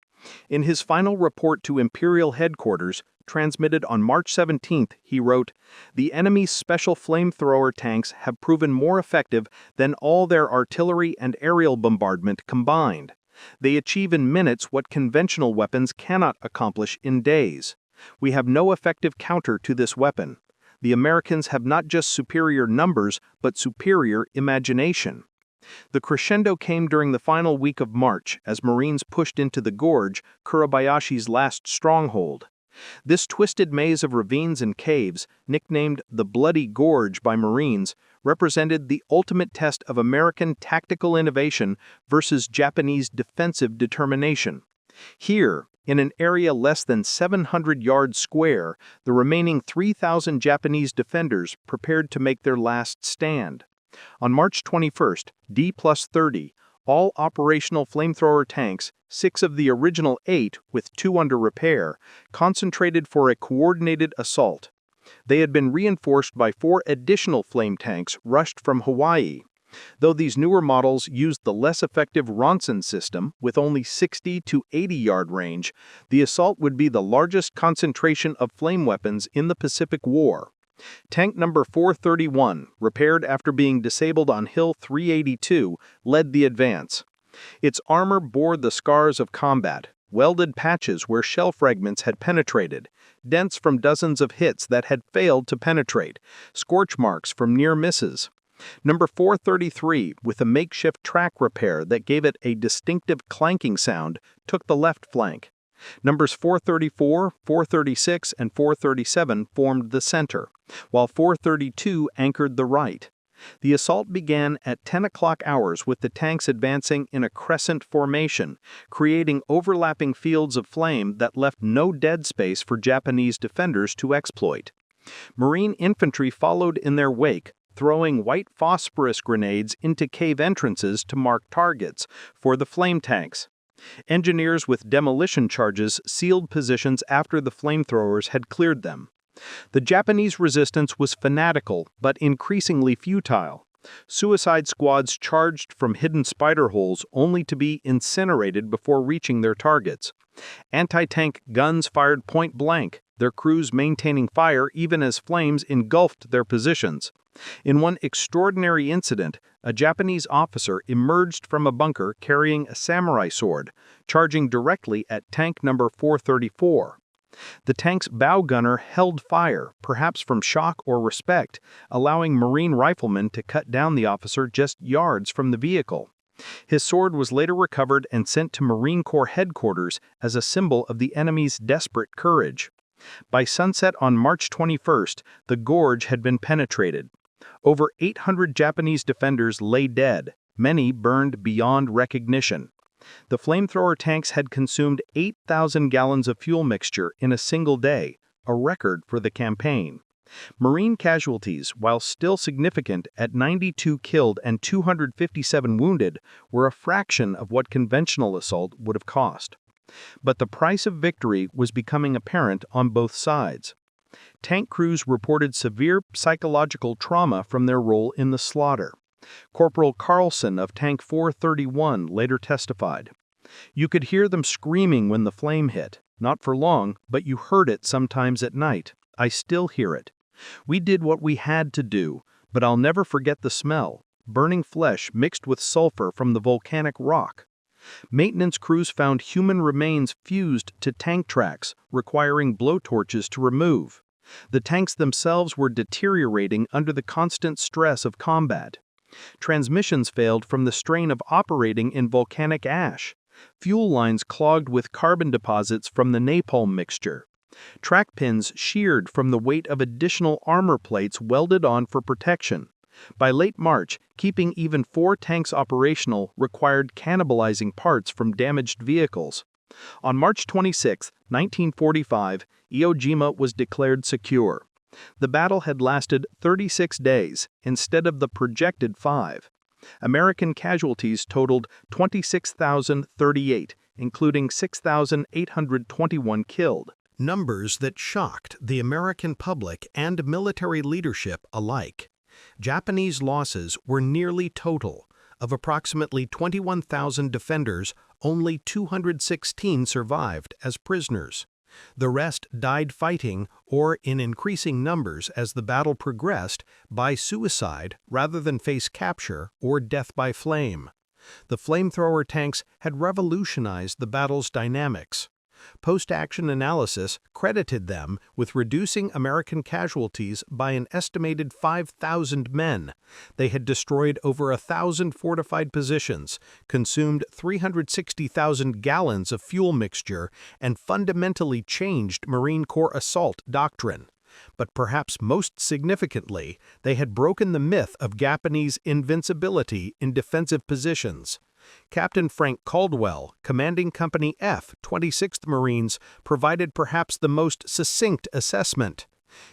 In his final report to Imperial Headquarters, transmitted on March 17th, he wrote, "The enemy's special flamethrower tanks have proven more effective than all their artillery and aerial bombardment combined. They achieve in minutes what conventional weapons cannot accomplish in days. We have no effective counter to this weapon. The Americans have not just superior numbers, but superior imagination." The crescendo came during the final week of March as Marines pushed into the gorge, Kuribayashi's last stronghold. This twisted maze of ravines and caves, nicknamed the Bloody Gorge by Marines, represented the ultimate test of American tactical innovation versus Japanese defensive determination. Here, in an area less than 700 yards square, the remaining 3,000 Japanese defenders prepared to make their last stand. On March 21st, D+30, all operational flamethrower tanks, 6 of the original 8 with 2 under repair, concentrated for a coordinated assault. They had been reinforced by 4 additional flame tanks rushed from Hawaii. Though these newer models used the less effective Ronson system with only 60 to 80-yard range, the assault would be the largest concentration of flame weapons in the Pacific War. Tank number 431, repaired after being disabled on Hill 382, led the advance. Its armor bore the scars of combat, welded patches where shell fragments had penetrated, dents from dozens of hits that had failed to penetrate, scorch marks from near misses. Number 433, with a makeshift track repair that gave it a distinctive clanking sound, took the left flank. Numbers 434, 436, and 437 formed the center, while 432 anchored the right. The assault began at 10 o'clock hours with the tanks advancing in a crescent formation, creating overlapping fields of flame that left no dead space for Japanese defenders to exploit. Marine infantry followed in their wake, throwing white phosphorus grenades into cave entrances to mark targets for the flame tanks. Engineers with demolition charges sealed positions after the flamethrowers had cleared them. The Japanese resistance was fanatical but increasingly futile. Suicide squads charged from hidden spider holes only to be incinerated before reaching their targets. Anti-tank guns fired point blank, their crews maintaining fire even as flames engulfed their positions. In one extraordinary incident, a Japanese officer emerged from a bunker carrying a samurai sword, charging directly at tank number 434. The tank's bow gunner held fire, perhaps from shock or respect, allowing Marine riflemen to cut down the officer just yards from the vehicle. His sword was later recovered and sent to Marine Corps headquarters as a symbol of the enemy's desperate courage. By sunset on March 21st, the gorge had been penetrated. Over 800 Japanese defenders lay dead, many burned beyond recognition. The flamethrower tanks had consumed 8,000 gallons of fuel mixture in a single day, a record for the campaign. Marine casualties, while still significant at 92 killed and 257 wounded, were a fraction of what conventional assault would have cost. But the price of victory was becoming apparent on both sides. Tank crews reported severe psychological trauma from their role in the slaughter. Corporal Carlson of Tank 431 later testified, "You could hear them screaming when the flame hit. Not for long, but you heard it sometimes at night. I still hear it. We did what we had to do, but I'll never forget the smell. Burning flesh mixed with sulfur from the volcanic rock." Maintenance crews found human remains fused to tank tracks, requiring blowtorches to remove. The tanks themselves were deteriorating under the constant stress of combat. Transmissions failed from the strain of operating in volcanic ash. Fuel lines clogged with carbon deposits from the napalm mixture. Track pins sheared from the weight of additional armor plates welded on for protection. By late March, keeping even 4 tanks operational required cannibalizing parts from damaged vehicles. On March 26, 1945, Iwo Jima was declared secure. The battle had lasted 36 days instead of the projected 5. American casualties totaled 26,038, including 6,821 killed. Numbers that shocked the American public and military leadership alike. Japanese losses were nearly total. Of approximately 21,000 defenders, only 216 survived as prisoners. The rest died fighting, or in increasing numbers as the battle progressed, by suicide rather than face capture or death by flame. The flamethrower tanks had revolutionized the battle's dynamics. Post-action analysis credited them with reducing American casualties by an estimated 5,000 men. They had destroyed over 1,000 fortified positions, consumed 360,000 gallons of fuel mixture, and fundamentally changed Marine Corps assault doctrine. But perhaps most significantly, they had broken the myth of Japanese invincibility in defensive positions. Captain Frank Caldwell, commanding Company F, 26th Marines, provided perhaps the most succinct assessment.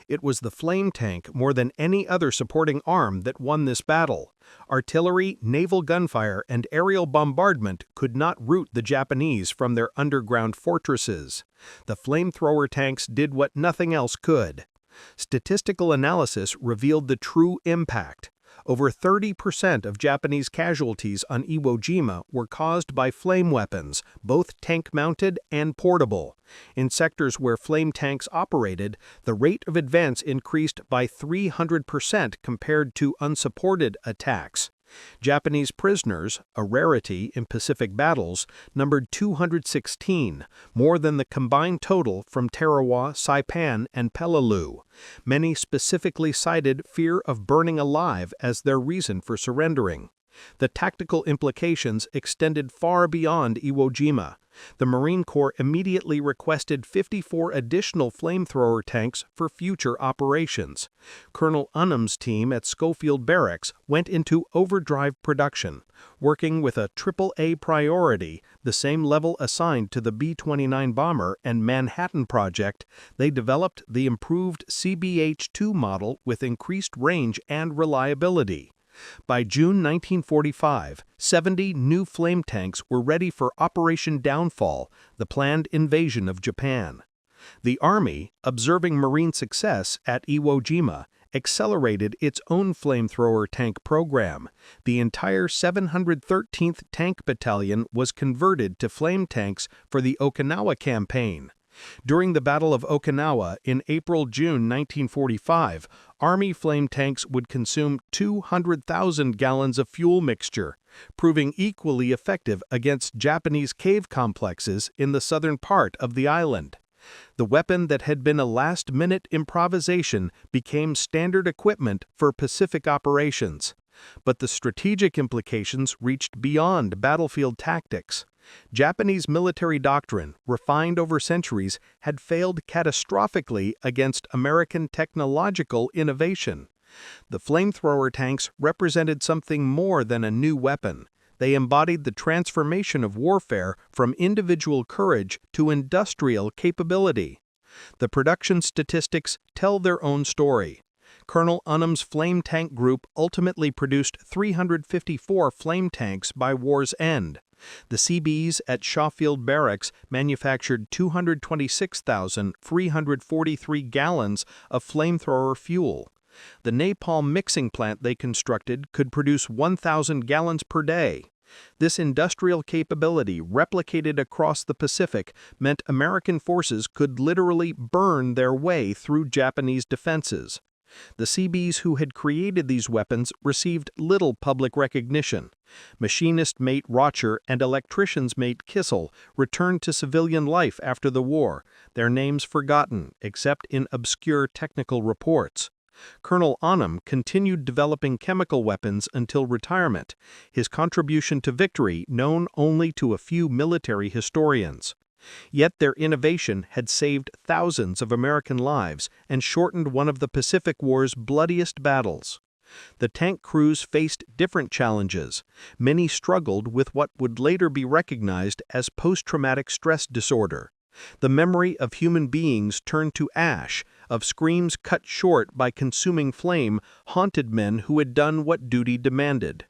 It was the flame tank more than any other supporting arm that won this battle. Artillery, naval gunfire, and aerial bombardment could not rout the Japanese from their underground fortresses. The flamethrower tanks did what nothing else could. Statistical analysis revealed the true impact. Over 30% of Japanese casualties on Iwo Jima were caused by flame weapons, both tank-mounted and portable. In sectors where flame tanks operated, the rate of advance increased by 300% compared to unsupported attacks. Japanese prisoners, a rarity in Pacific battles, numbered 216, more than the combined total from Tarawa, Saipan, and Peleliu. Many specifically cited fear of burning alive as their reason for surrendering. The tactical implications extended far beyond Iwo Jima. The Marine Corps immediately requested 54 additional flamethrower tanks for future operations. Colonel Unum's team at Schoffield Barracks went into overdrive production, working with a AAA priority, the same level assigned to the B-29 bomber and Manhattan Project. They developed the improved CBH-2 model with increased range and reliability. By June 1945, 70 new flame tanks were ready for Operation Downfall, the planned invasion of Japan. The Army, observing Marine success at Iwo Jima, accelerated its own flamethrower tank program. The entire 713th Tank Battalion was converted to flame tanks for the Okinawa campaign. During the Battle of Okinawa in April-June 1945, Army flame tanks would consume 200,000 gallons of fuel mixture, proving equally effective against Japanese cave complexes in the southern part of the island. The weapon that had been a last-minute improvisation became standard equipment for Pacific operations. But the strategic implications reached beyond battlefield tactics. Japanese military doctrine, refined over centuries, had failed catastrophically against American technological innovation. The flamethrower tanks represented something more than a new weapon. They embodied the transformation of warfare from individual courage to industrial capability. The production statistics tell their own story. Colonel Unum's flame tank group ultimately produced 354 flame tanks by war's end. The CBs at Schoffield Barracks manufactured 226,343 gallons of flamethrower fuel. The napalm mixing plant they constructed could produce 1,000 gallons per day. This industrial capability, replicated across the Pacific, meant American forces could literally burn their way through Japanese defenses. The CBs who had created these weapons received little public recognition. Machinist mate Rocher and electricians mate Kissel returned to civilian life after the war, their names forgotten except in obscure technical reports. Colonel Unum continued developing chemical weapons until retirement, his contribution to victory known only to a few military historians. Yet their innovation had saved thousands of American lives and shortened one of the Pacific War's bloodiest battles. The tank crews faced different challenges. Many struggled with what would later be recognized as post-traumatic stress disorder. The memory of human beings turned to ash, of screams cut short by consuming flame, haunted men who had done what duty demanded.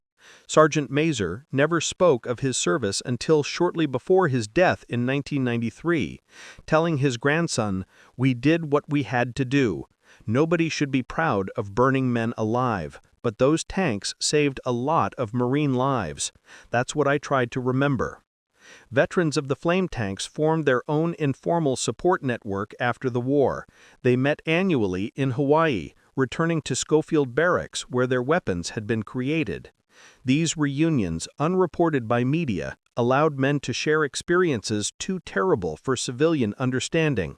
Sergeant Mazer never spoke of his service until shortly before his death in 1993, telling his grandson, "We did what we had to do. Nobody should be proud of burning men alive, but those tanks saved a lot of Marine lives. That's what I tried to remember." Veterans of the flame tanks formed their own informal support network after the war. They met annually in Hawaii, returning to Schoffield Barracks where their weapons had been created. These reunions, unreported by media, allowed men to share experiences too terrible for civilian understanding.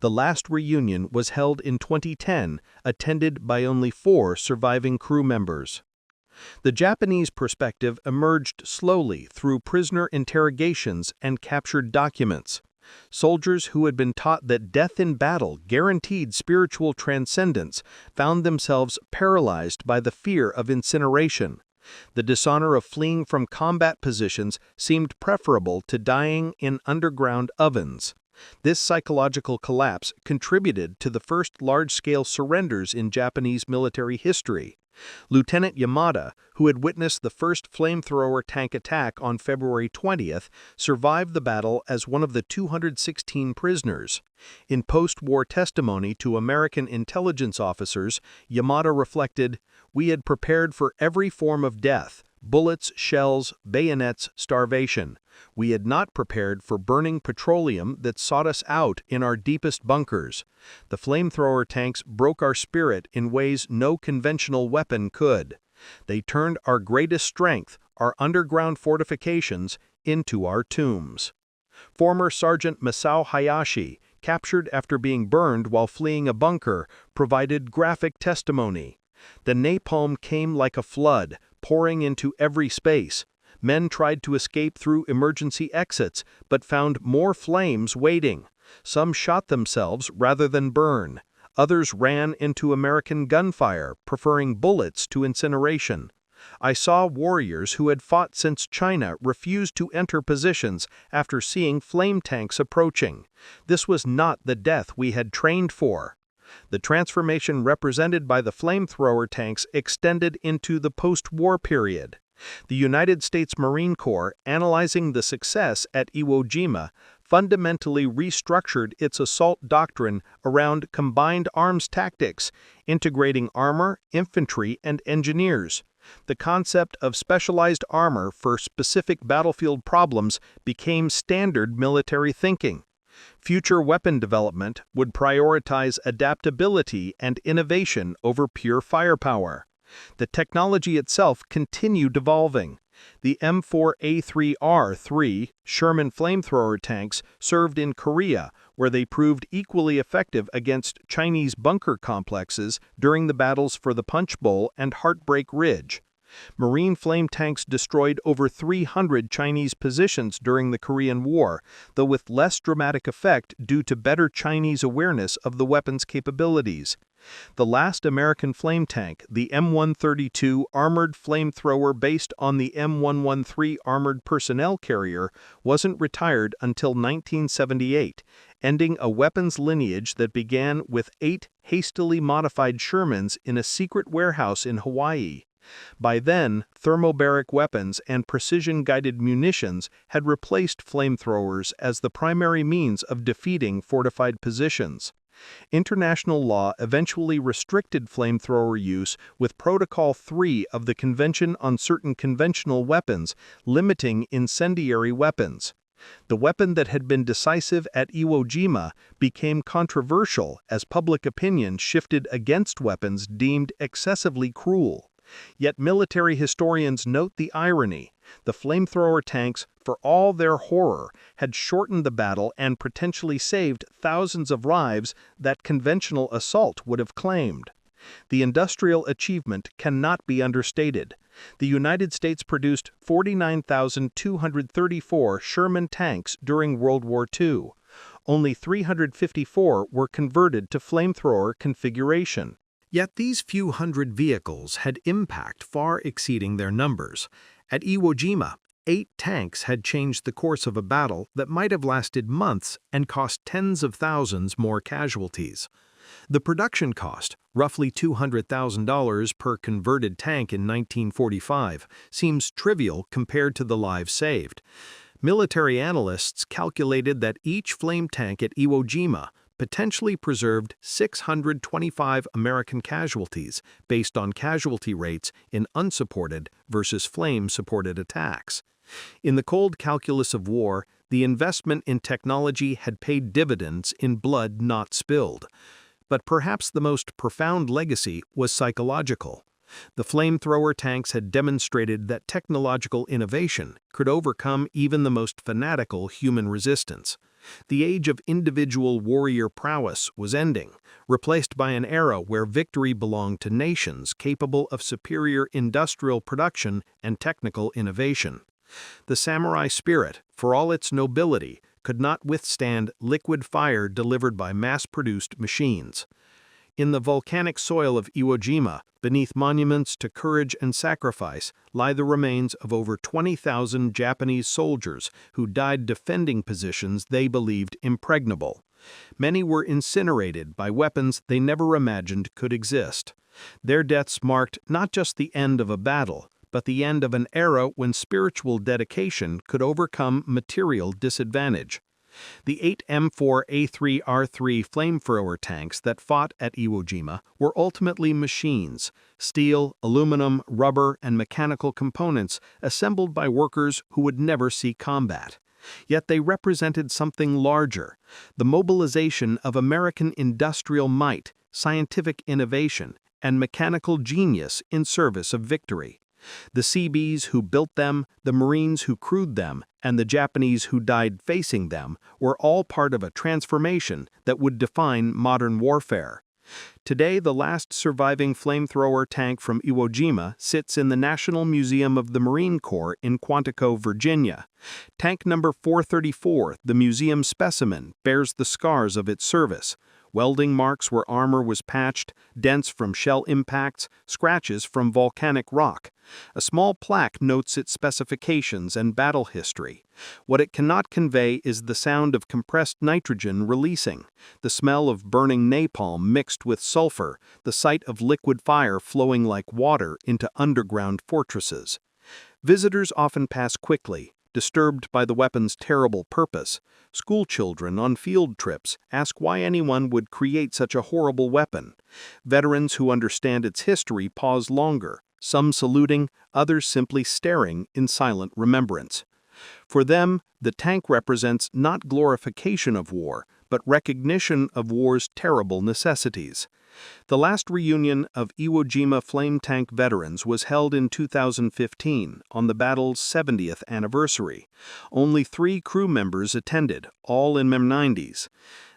The last reunion was held in 2010, attended by only 4 surviving crew members. The Japanese perspective emerged slowly through prisoner interrogations and captured documents. Soldiers who had been taught that death in battle guaranteed spiritual transcendence found themselves paralyzed by the fear of incineration. The dishonor of fleeing from combat positions seemed preferable to dying in underground ovens. This psychological collapse contributed to the first large-scale surrenders in Japanese military history. Lieutenant Yamada, who had witnessed the first flamethrower tank attack on February 20th, survived the battle as one of the 216 prisoners. In post-war testimony to American intelligence officers, Yamada reflected, "We had prepared for every form of death: bullets, shells, bayonets, starvation. We had not prepared for burning petroleum that sought us out in our deepest bunkers. The flamethrower tanks broke our spirit in ways no conventional weapon could. They turned our greatest strength, our underground fortifications, into our tombs." Former Sergeant Masao Hayashi, captured after being burned while fleeing a bunker, provided graphic testimony. The napalm came like a flood, pouring into every space. Men tried to escape through emergency exits, but found more flames waiting. Some shot themselves rather than burn. Others ran into American gunfire, preferring bullets to incineration. I saw warriors who had fought since China refuse to enter positions after seeing flame tanks approaching. This was not the death we had trained for. The transformation represented by the flamethrower tanks extended into the post-war period. The United States Marine Corps, analyzing the success at Iwo Jima, fundamentally restructured its assault doctrine around combined arms tactics, integrating armor, infantry, and engineers. The concept of specialized armor for specific battlefield problems became standard military thinking. Future weapon development would prioritize adaptability and innovation over pure firepower. The technology itself continued evolving. The M4A3 Sherman flamethrower tanks served in Korea, where they proved equally effective against Chinese bunker complexes during the battles for the Punch Bowl and Heartbreak Ridge. Marine flame tanks destroyed over 300 Chinese positions during the Korean War, though with less dramatic effect due to better Chinese awareness of the weapon's capabilities. The last American flame tank, the M132 armored flamethrower based on the M113 armored personnel carrier, wasn't retired until 1978, ending a weapons lineage that began with 8 hastily modified Shermans in a secret warehouse in Hawaii. By then, thermobaric weapons and precision-guided munitions had replaced flamethrowers as the primary means of defeating fortified positions. International law eventually restricted flamethrower use with Protocol 3 of the Convention on Certain Conventional Weapons, limiting incendiary weapons. The weapon that had been decisive at Iwo Jima became controversial as public opinion shifted against weapons deemed excessively cruel. Yet military historians note the irony. The flamethrower tanks, for all their horror, had shortened the battle and potentially saved thousands of lives that conventional assault would have claimed. The industrial achievement cannot be understated. The United States produced 49,234 Sherman tanks during World War II. Only 354 were converted to flamethrower configuration. Yet these few hundred vehicles had impact far exceeding their numbers. At Iwo Jima, 8 tanks had changed the course of a battle that might have lasted months and cost tens of thousands more casualties. The production cost, roughly $200,000 per converted tank in 1945, seems trivial compared to the lives saved. Military analysts calculated that each flame tank at Iwo Jima potentially preserved 625 American casualties based on casualty rates in unsupported versus flame-supported attacks. In the cold calculus of war, the investment in technology had paid dividends in blood not spilled. But perhaps the most profound legacy was psychological. The flamethrower tanks had demonstrated that technological innovation could overcome even the most fanatical human resistance. The age of individual warrior prowess was ending, replaced by an era where victory belonged to nations capable of superior industrial production and technical innovation. The samurai spirit, for all its nobility, could not withstand liquid fire delivered by mass-produced machines. In the volcanic soil of Iwo Jima, beneath monuments to courage and sacrifice, lie the remains of over 20,000 Japanese soldiers who died defending positions they believed impregnable. Many were incinerated by weapons they never imagined could exist. Their deaths marked not just the end of a battle, but the end of an era when spiritual dedication could overcome material disadvantage. The 8 M4A3 flamethrower tanks that fought at Iwo Jima were ultimately machines, steel, aluminum, rubber, and mechanical components assembled by workers who would never see combat. Yet they represented something larger, the mobilization of American industrial might, scientific innovation, and mechanical genius in service of victory. The Seabees who built them, the Marines who crewed them, and the Japanese who died facing them were all part of a transformation that would define modern warfare. Today, the last surviving flamethrower tank from Iwo Jima sits in the National Museum of the Marine Corps in Quantico, Virginia. Tank number 434, the museum specimen, bears the scars of its service. Welding marks where armor was patched, dents from shell impacts, scratches from volcanic rock. A small plaque notes its specifications and battle history. What it cannot convey is the sound of compressed nitrogen releasing, the smell of burning napalm mixed with sulfur, the sight of liquid fire flowing like water into underground fortresses. Visitors often pass quickly, disturbed by the weapon's terrible purpose. Schoolchildren on field trips ask why anyone would create such a horrible weapon. Veterans who understand its history pause longer, some saluting, others simply staring in silent remembrance. For them, the tank represents not glorification of war, but recognition of war's terrible necessities. The last reunion of Iwo Jima flame tank veterans was held in 2015 on the battle's 70th anniversary. Only 3 crew members attended, all in their 90s.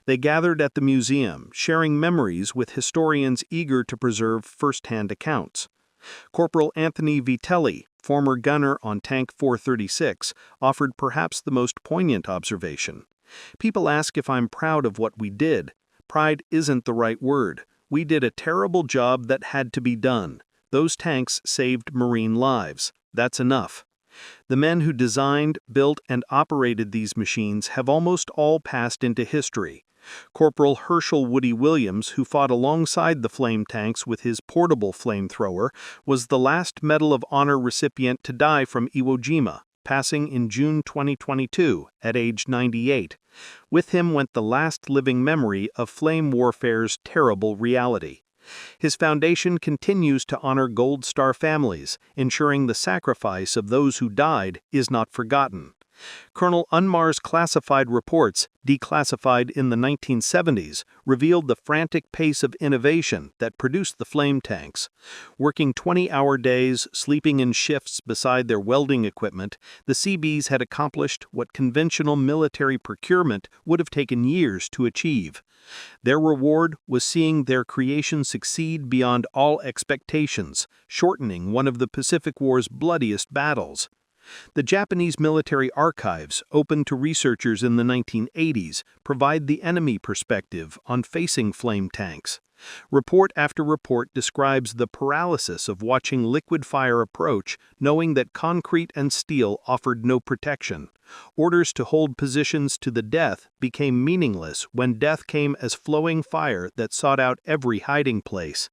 They gathered at the museum, sharing memories with historians eager to preserve first-hand accounts. Corporal Anthony Vitelli, former gunner on Tank 436, offered perhaps the most poignant observation. "People ask if I'm proud of what we did. Pride isn't the right word. We did a terrible job that had to be done. Those tanks saved Marine lives. That's enough." The men who designed, built, and operated these machines have almost all passed into history. Corporal Herschel Woody Williams, who fought alongside the flame tanks with his portable flamethrower, was the last Medal of Honor recipient to die from Iwo Jima, passing in June 2022 at age 98. With him went the last living memory of flame warfare's terrible reality. His foundation continues to honor Gold Star families, ensuring the sacrifice of those who died is not forgotten. Colonel Unmar's classified reports, declassified in the 1970s, revealed the frantic pace of innovation that produced the flame tanks. Working 20-hour days, sleeping in shifts beside their welding equipment, the Seabees had accomplished what conventional military procurement would have taken years to achieve. Their reward was seeing their creation succeed beyond all expectations, shortening one of the Pacific War's bloodiest battles. The Japanese military archives, opened to researchers in the 1980s, provide the enemy perspective on facing flame tanks. Report after report describes the paralysis of watching liquid fire approach, knowing that concrete and steel offered no protection. Orders to hold positions to the death became meaningless when death came as flowing fire that sought out every hiding place.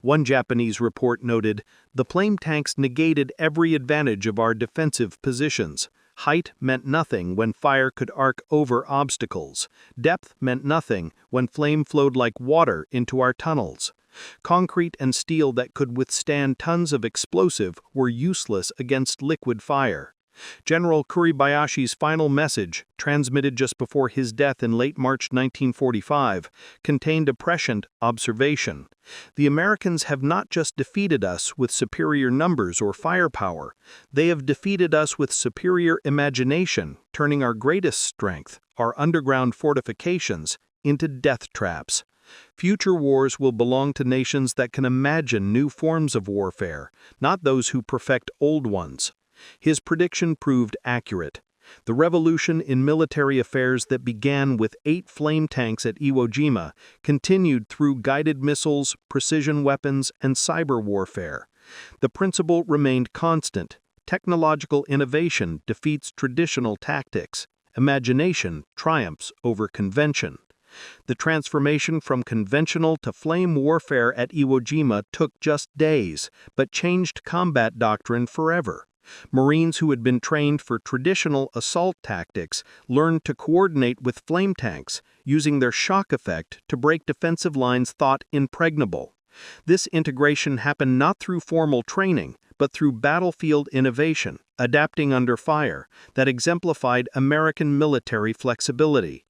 One Japanese report noted, "The flame tanks negated every advantage of our defensive positions. Height meant nothing when fire could arc over obstacles. Depth meant nothing when flame flowed like water into our tunnels. Concrete and steel that could withstand tons of explosive were useless against liquid fire." General Kuribayashi's final message, transmitted just before his death in late March 1945, contained a prescient observation. "The Americans have not just defeated us with superior numbers or firepower, they have defeated us with superior imagination, turning our greatest strength, our underground fortifications, into death traps." Future wars will belong to nations that can imagine new forms of warfare, not those who perfect old ones. His prediction proved accurate. The revolution in military affairs that began with 8 flame tanks at Iwo Jima continued through guided missiles, precision weapons, and cyber warfare. The principle remained constant. Technological innovation defeats traditional tactics. Imagination triumphs over convention. The transformation from conventional to flame warfare at Iwo Jima took just days, but changed combat doctrine forever. Marines who had been trained for traditional assault tactics learned to coordinate with flame tanks, using their shock effect to break defensive lines thought impregnable. This integration happened not through formal training, but through battlefield innovation, adapting under fire, that exemplified American military flexibility.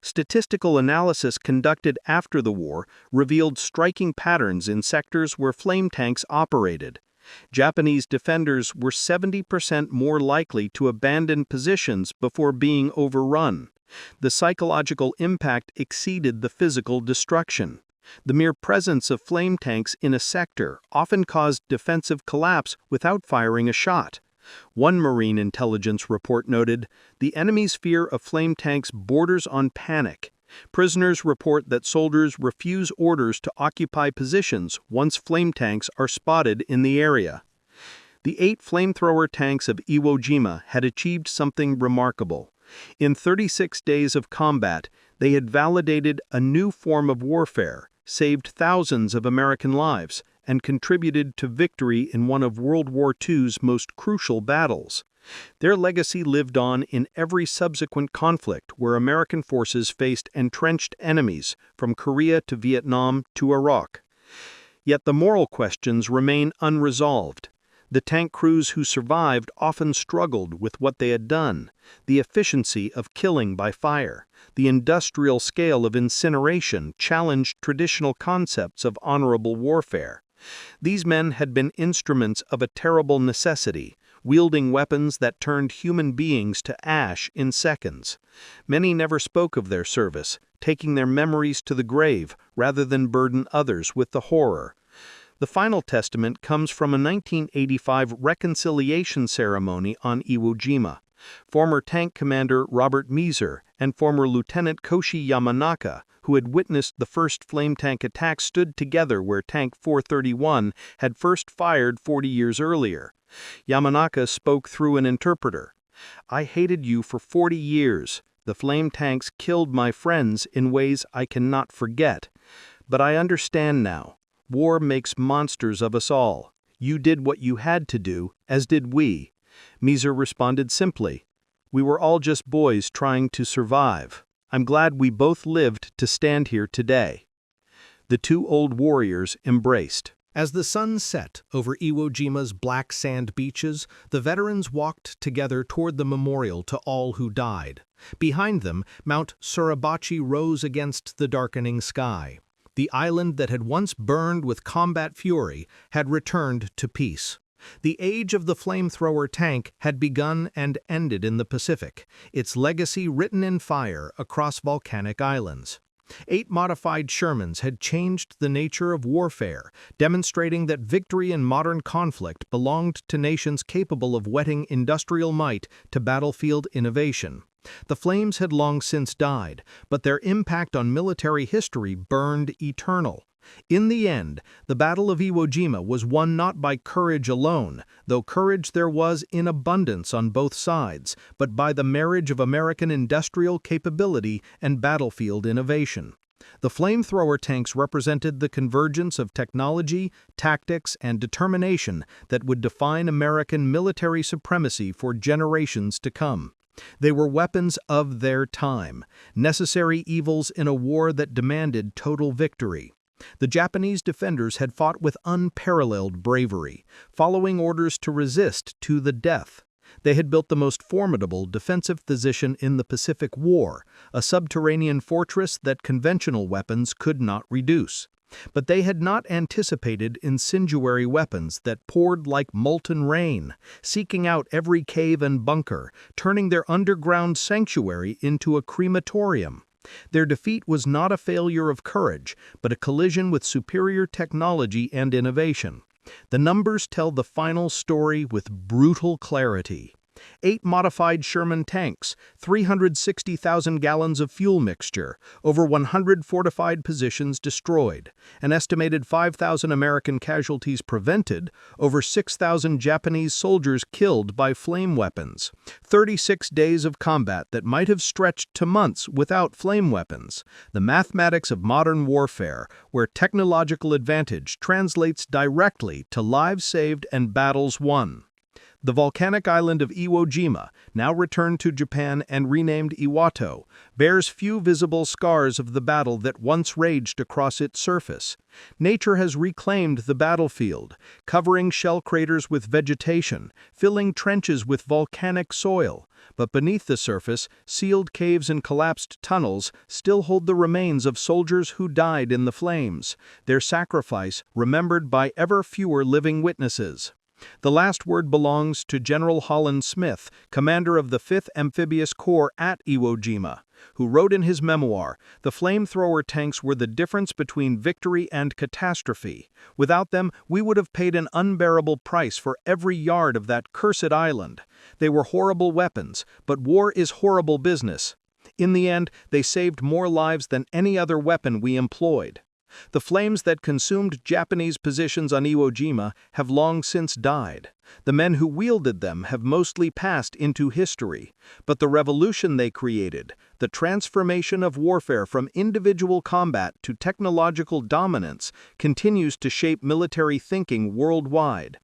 Statistical analysis conducted after the war revealed striking patterns in sectors where flame tanks operated. Japanese defenders were 70% more likely to abandon positions before being overrun. The psychological impact exceeded the physical destruction. The mere presence of flame tanks in a sector often caused defensive collapse without firing a shot. One Marine intelligence report noted, "The enemy's fear of flame tanks borders on panic." Prisoners report that soldiers refuse orders to occupy positions once flame tanks are spotted in the area. The 8 flamethrower tanks of Iwo Jima had achieved something remarkable. In 36 days of combat, they had validated a new form of warfare, saved thousands of American lives, and contributed to victory in one of World War II's most crucial battles. Their legacy lived on in every subsequent conflict where American forces faced entrenched enemies, from Korea to Vietnam to Iraq. Yet the moral questions remain unresolved. The tank crews who survived often struggled with what they had done, the efficiency of killing by fire. The industrial scale of incineration challenged traditional concepts of honorable warfare. These men had been instruments of a terrible necessity, wielding weapons that turned human beings to ash in seconds. Many never spoke of their service, taking their memories to the grave rather than burden others with the horror. The final testament comes from a 1985 reconciliation ceremony on Iwo Jima. Former tank commander Robert Meeser and former Lieutenant Koshi Yamanaka, who had witnessed the first flame tank attack, stood together where Tank 431 had first fired 40 years earlier. Yamanaka spoke through an interpreter. "I hated you for 40 years. The flame tanks killed my friends in ways I cannot forget. But I understand now. War makes monsters of us all. You did what you had to do, as did we." Meeser responded simply, "We were all just boys trying to survive. I'm glad we both lived to stand here today." The two old warriors embraced. As the sun set over Iwo Jima's black sand beaches, the veterans walked together toward the memorial to all who died. Behind them, Mount Suribachi rose against the darkening sky. The island that had once burned with combat fury had returned to peace. The age of the flamethrower tank had begun and ended in the Pacific, its legacy written in fire across volcanic islands. 8 modified Shermans had changed the nature of warfare, demonstrating that victory in modern conflict belonged to nations capable of whetting industrial might to battlefield innovation. The flames had long since died, but their impact on military history burned eternal. In the end, the Battle of Iwo Jima was won not by courage alone, though courage there was in abundance on both sides, but by the marriage of American industrial capability and battlefield innovation. The flamethrower tanks represented the convergence of technology, tactics, and determination that would define American military supremacy for generations to come. They were weapons of their time, necessary evils in a war that demanded total victory. The Japanese defenders had fought with unparalleled bravery, following orders to resist to the death. They had built the most formidable defensive position in the Pacific War, a subterranean fortress that conventional weapons could not reduce. But they had not anticipated incendiary weapons that poured like molten rain, seeking out every cave and bunker, turning their underground sanctuary into a crematorium. Their defeat was not a failure of courage, but a collision with superior technology and innovation. The numbers tell the final story with brutal clarity. 8 modified Sherman tanks, 360,000 gallons of fuel mixture, over 100 fortified positions destroyed, an estimated 5,000 American casualties prevented, over 6,000 Japanese soldiers killed by flame weapons, 36 days of combat that might have stretched to months without flame weapons, the mathematics of modern warfare, where technological advantage translates directly to lives saved and battles won. The volcanic island of Iwo Jima, now returned to Japan and renamed Iwato, bears few visible scars of the battle that once raged across its surface. Nature has reclaimed the battlefield, covering shell craters with vegetation, filling trenches with volcanic soil. But beneath the surface, sealed caves and collapsed tunnels still hold the remains of soldiers who died in the flames, their sacrifice remembered by ever fewer living witnesses. The last word belongs to General Holland Smith, commander of the 5th Amphibious Corps at Iwo Jima, who wrote in his memoir, "The flamethrower tanks were the difference between victory and catastrophe. Without them, we would have paid an unbearable price for every yard of that cursed island. They were horrible weapons, but war is horrible business. In the end, they saved more lives than any other weapon we employed." The flames that consumed Japanese positions on Iwo Jima have long since died. The men who wielded them have mostly passed into history, but the revolution they created, the transformation of warfare from individual combat to technological dominance, continues to shape military thinking worldwide.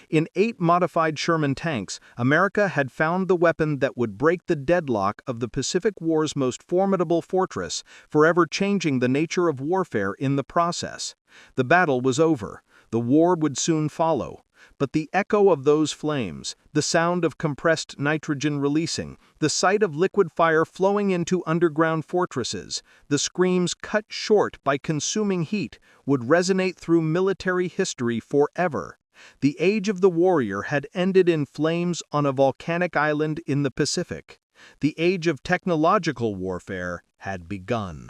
In 8 modified Sherman tanks, America had found the weapon that would break the deadlock of the Pacific War's most formidable fortress, forever changing the nature of warfare in the process. The battle was over. The war would soon follow. But the echo of those flames, the sound of compressed nitrogen releasing, the sight of liquid fire flowing into underground fortresses, the screams cut short by consuming heat, would resonate through military history forever. The age of the warrior had ended in flames on a volcanic island in the Pacific. The age of technological warfare had begun.